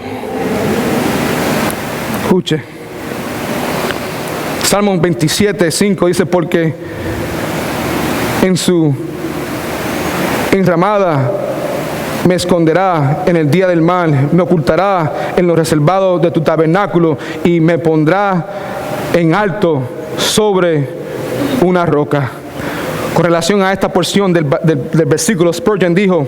Escuche. Salmo 27:5 dice, porque en su enramada me esconderá en el día del mal, me ocultará en lo reservado de tu tabernáculo y me pondrá en alto sobre una roca. Con relación a esta porción del versículo, Spurgeon dijo,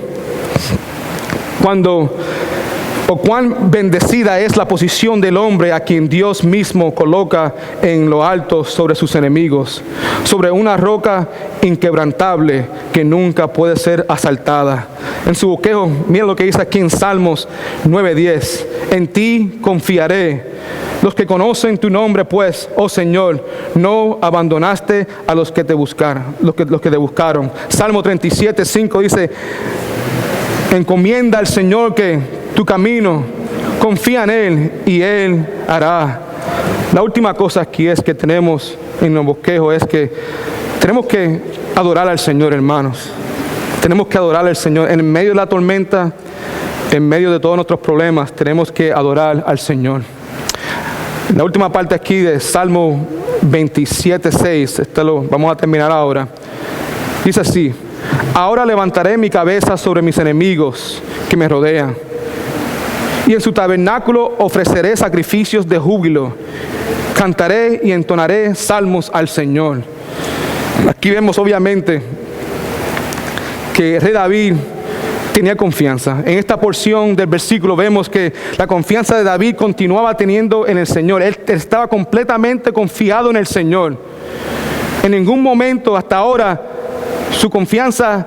cuán bendecida es la posición del hombre a quien Dios mismo coloca en lo alto sobre sus enemigos, sobre una roca inquebrantable que nunca puede ser asaltada. En su bosquejo, mira lo que dice aquí en Salmos 9:10, en ti confiaré. Los que conocen tu nombre, pues, oh Señor, no abandonaste a los que te buscaron, los que te buscaron. Salmo 37:5 dice, encomienda al Señor que tu camino, confía en Él y Él hará. La última cosa aquí es que tenemos en el bosquejo es que tenemos que adorar al Señor, hermanos. Tenemos que adorar al Señor en medio de la tormenta, en medio de todos nuestros problemas. Tenemos que adorar al Señor. La última parte aquí de Salmo 27:6, vamos a terminar ahora. Dice así, ahora levantaré mi cabeza sobre mis enemigos que me rodean. Y en su tabernáculo ofreceré sacrificios de júbilo. Cantaré y entonaré salmos al Señor. Aquí vemos obviamente que el rey David tenía confianza. En esta porción del versículo vemos que la confianza de David continuaba teniendo en el Señor. Él estaba completamente confiado en el Señor. En ningún momento hasta ahora su confianza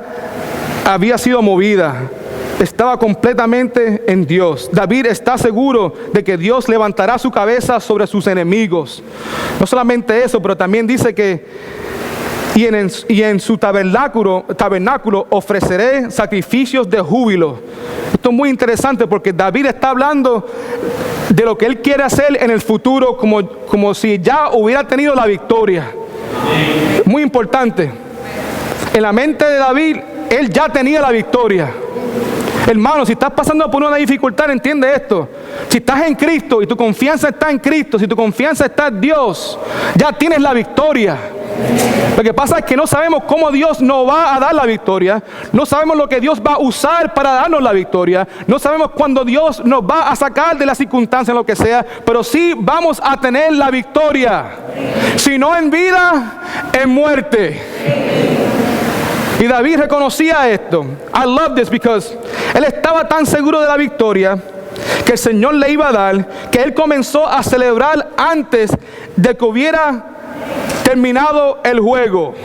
había sido movida. Estaba completamente en Dios. David está seguro de que Dios levantará su cabeza sobre sus enemigos. No solamente eso, pero también dice que y en su tabernáculo ofreceré sacrificios de júbilo. Esto es muy interesante porque David está hablando de lo que él quiere hacer en el futuro, como si ya hubiera tenido la victoria. Muy importante. En la mente de David, él ya tenía la victoria. Hermano, si estás pasando por una dificultad, entiende esto. Si estás en Cristo y tu confianza está en Cristo, si tu confianza está en Dios, ya tienes la victoria. Lo que pasa es que no sabemos cómo Dios nos va a dar la victoria. No sabemos lo que Dios va a usar para darnos la victoria. No sabemos cuándo Dios nos va a sacar de la circunstancia, lo que sea. Pero sí vamos a tener la victoria. Si no en vida, en muerte. Y David reconocía esto. I love this because él estaba tan seguro de la victoria que el Señor le iba a dar, que él comenzó a celebrar antes de que hubiera terminado el juego.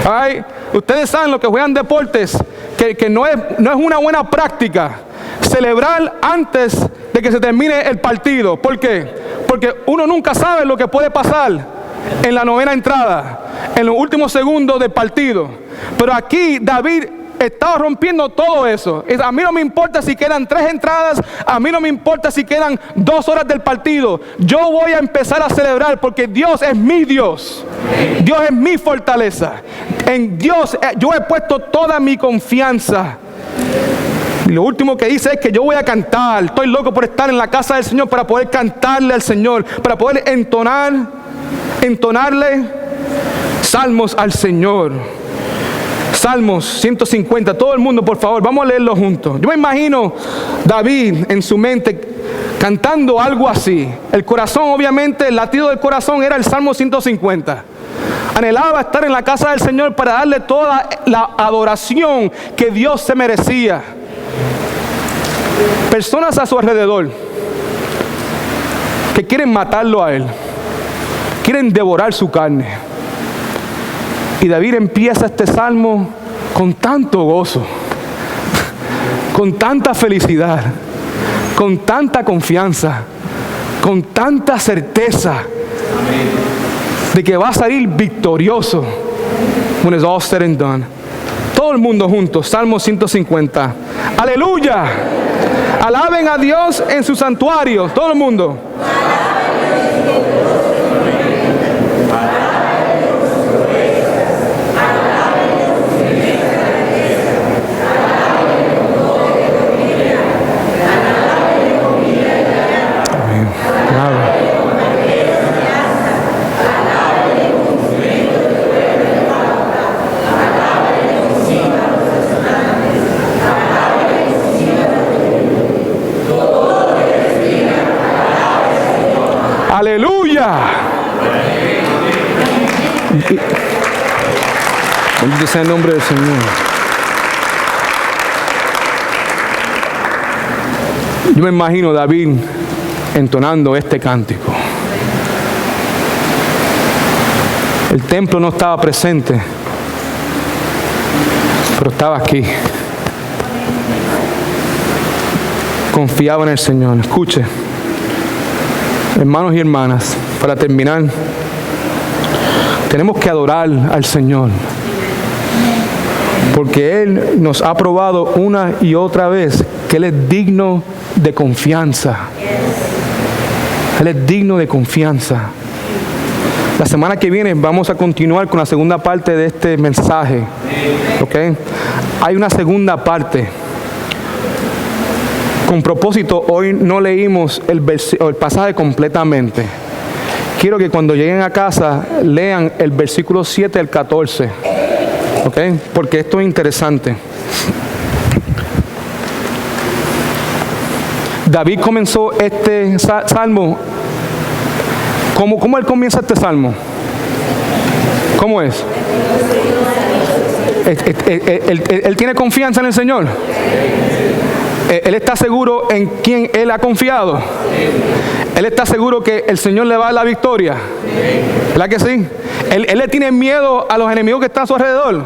Right? Ustedes saben, los que juegan deportes, que no es una buena práctica celebrar antes de que se termine el partido. ¿Por qué? Porque uno nunca sabe lo que puede pasar en la novena entrada, en los últimos segundos del partido. Pero aquí David estaba rompiendo todo eso. A mí no me importa si quedan 3 entradas, a mí no me importa si quedan 2 horas del partido. Yo voy a empezar a celebrar porque Dios es mi Dios. Dios es mi fortaleza. En Dios yo he puesto toda mi confianza. Y lo último que dice es que yo voy a cantar. Estoy loco por estar en la casa del Señor para poder cantarle al Señor, para poder entonarle salmos al Señor. Salmos 150. Todo el mundo, por favor, vamos a leerlo juntos. Yo me imagino David en su mente cantando algo así. El corazón, obviamente, el latido del corazón era el Salmo 150. Anhelaba estar en la casa del Señor para darle toda la adoración que Dios se merecía. Personas a su alrededor que quieren matarlo a él, quieren devorar su carne. Y David empieza este salmo con tanto gozo, con tanta felicidad, con tanta confianza, con tanta certeza de que va a salir victorioso when it's all said and done. Todo el mundo juntos, Salmo 150. ¡Aleluya! Alaben a Dios en su santuario. Todo el mundo. ¡Aleluya! Bendito sea el nombre del Señor. Yo me imagino David entonando este cántico. El templo no estaba presente, pero estaba aquí. Confiaba en el Señor. Escuche. Hermanos y hermanas, para terminar, tenemos que adorar al Señor, porque Él nos ha probado una y otra vez que Él es digno de confianza. Él es digno de confianza. La semana que viene vamos a continuar con la segunda parte de este mensaje. ¿Ok? Hay una segunda parte. Con propósito, hoy no leímos el pasaje completamente. Quiero que cuando lleguen a casa lean el versículo 7 al 14. ¿Ok? Porque esto es interesante. David comenzó este salmo. ¿Cómo él comienza este salmo? ¿Cómo es? Él tiene confianza en el Señor. Él está seguro en quien él ha confiado. Él está seguro que el Señor le va a dar la victoria. ¿Verdad que sí? Él le tiene miedo a los enemigos que están a su alrededor.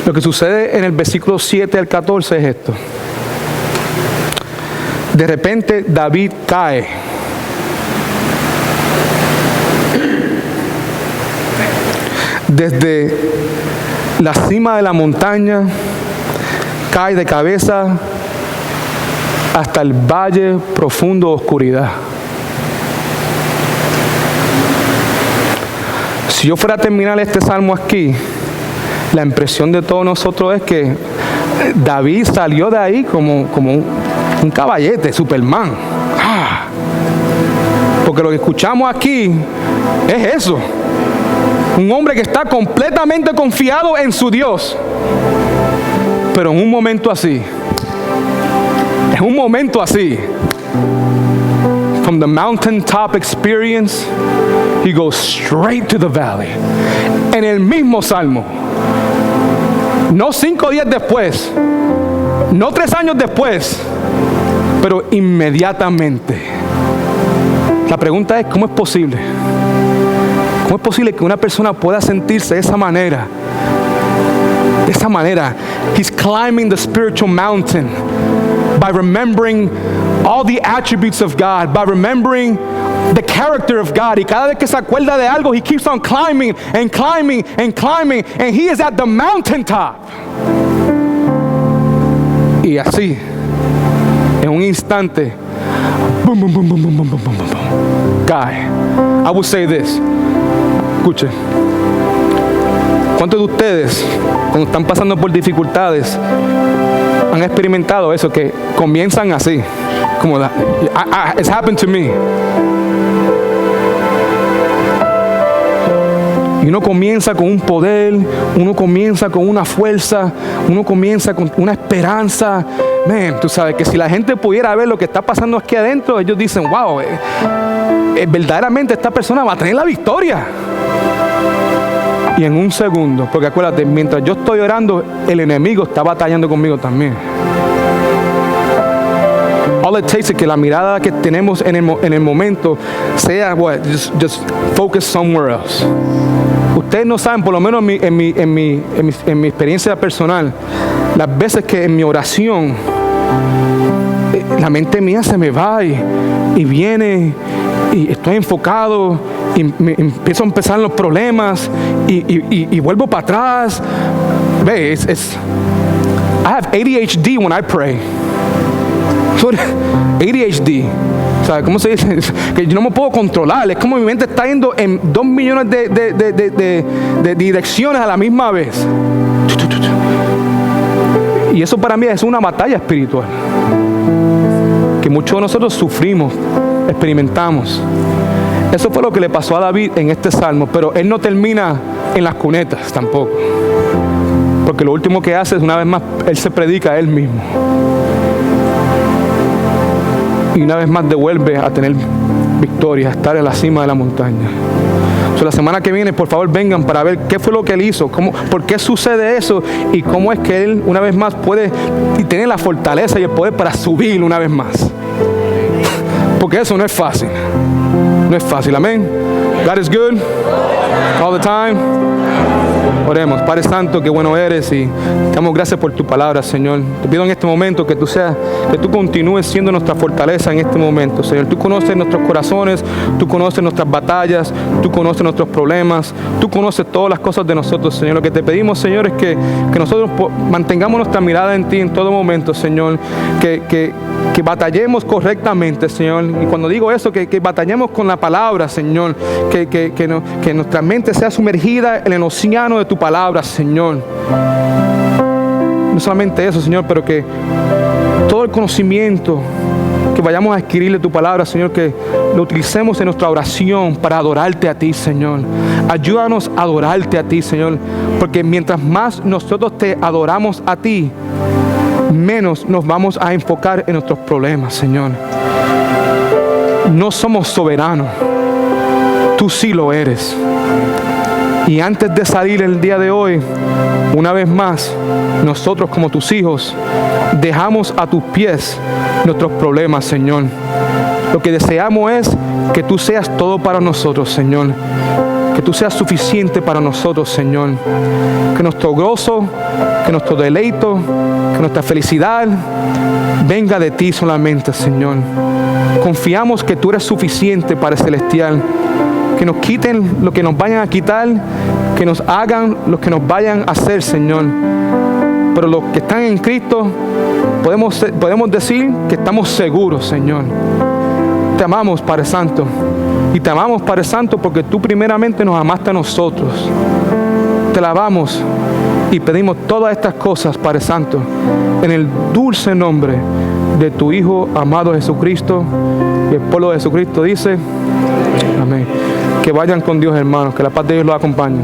Lo que sucede en el versículo 7 al 14 es esto. De repente David cae. Desde la cima de la montaña, cae de cabeza hasta el valle profundo de oscuridad. Si yo fuera a terminar este salmo aquí, la impresión de todos nosotros es que David salió de ahí como un caballete, Superman. Porque lo que escuchamos aquí es eso. Un hombre que está completamente confiado en su Dios. Pero en un momento así, from the mountaintop experience, he goes straight to the valley. En el mismo salmo. No 5 días después, no 3 años después, pero inmediatamente. La pregunta es, ¿cómo es posible? ¿Cómo es posible que una persona pueda sentirse de esa manera? De esa manera. He's climbing the spiritual mountain by remembering all the attributes of God, by remembering the character of God. Y cada vez que se acuerda de algo, he keeps on climbing and climbing and climbing, and he is at the mountaintop. Y así, en un instante, boom, boom, boom, boom, boom, boom, boom, boom, boom, cae. I will say this. Escuche. ¿Cuántos de ustedes, cuando están pasando por dificultades, han experimentado eso, que comienzan así? Como it's happened to me. Y uno comienza con un poder, uno comienza con una fuerza, uno comienza con una esperanza. Man, tú sabes que si la gente pudiera ver lo que está pasando aquí adentro, ellos dicen, wow, verdaderamente esta persona va a tener la victoria. Y en un segundo, porque acuérdate, mientras yo estoy orando, el enemigo está batallando conmigo también. All it takes es que la mirada que tenemos en el momento sea, just focus somewhere else. Ustedes no saben, por lo menos en mi experiencia personal, las veces que en mi oración la mente mía se me va y viene y estoy enfocado y empiezo a empezar los problemas y vuelvo para atrás. Ve, I have ADHD when I pray. ADHD, ¿sabes cómo se dice? Que yo no me puedo controlar. Es como mi mente está yendo en 2 millones de direcciones a la misma vez. Y eso para mí es una batalla espiritual que muchos de nosotros sufrimos, experimentamos. Eso fue lo que le pasó a David en este salmo, pero él no termina en las cunetas tampoco, porque lo último que hace es, una vez más, él se predica a él mismo. Y una vez más devuelve a tener victoria, a estar en la cima de la montaña. La semana que viene, por favor, vengan para ver qué fue lo que él hizo, por qué sucede eso y cómo es que él una vez más puede y tiene la fortaleza y el poder para subir una vez más. Porque eso no es fácil. No es fácil, amén. God is good all the time. Oremos. Padre Santo, qué bueno eres y te damos gracias por tu palabra, Señor. Te pido en este momento que tú continúes siendo nuestra fortaleza en este momento, Señor. Tú conoces nuestros corazones, tú conoces nuestras batallas, tú conoces nuestros problemas, tú conoces todas las cosas de nosotros, Señor. Lo que te pedimos, Señor, es que nosotros mantengamos nuestra mirada en ti en todo momento, Señor. Que batallemos correctamente, Señor. Y cuando digo eso, que batallemos con la palabra, Señor. Que nuestra mente sea sumergida en el océano de tu palabra, Señor. No solamente eso, Señor, pero que todo el conocimiento que vayamos a adquirir de tu palabra, Señor, que lo utilicemos en nuestra oración para adorarte a ti, Señor. Ayúdanos a adorarte a ti, Señor, porque mientras más nosotros te adoramos a ti, menos nos vamos a enfocar en nuestros problemas, Señor. No somos soberanos, tú sí lo eres. Y antes de salir el día de hoy, una vez más, nosotros como tus hijos, dejamos a tus pies nuestros problemas, Señor. Lo que deseamos es que tú seas todo para nosotros, Señor. Que tú seas suficiente para nosotros, Señor. Que nuestro gozo, que nuestro deleito, que nuestra felicidad venga de ti solamente, Señor. Confiamos que tú eres suficiente, Padre Celestial. Que nos quiten lo que nos vayan a quitar, que nos hagan lo que nos vayan a hacer, Señor. Pero los que están en Cristo, podemos decir que estamos seguros, Señor. Te amamos, Padre Santo. Y te amamos, Padre Santo, porque tú primeramente nos amaste a nosotros. Te alabamos y pedimos todas estas cosas, Padre Santo, en el dulce nombre de tu Hijo amado Jesucristo. Y el pueblo de Jesucristo dice, amén. Que vayan con Dios, hermanos. Que la paz de Dios los acompañe.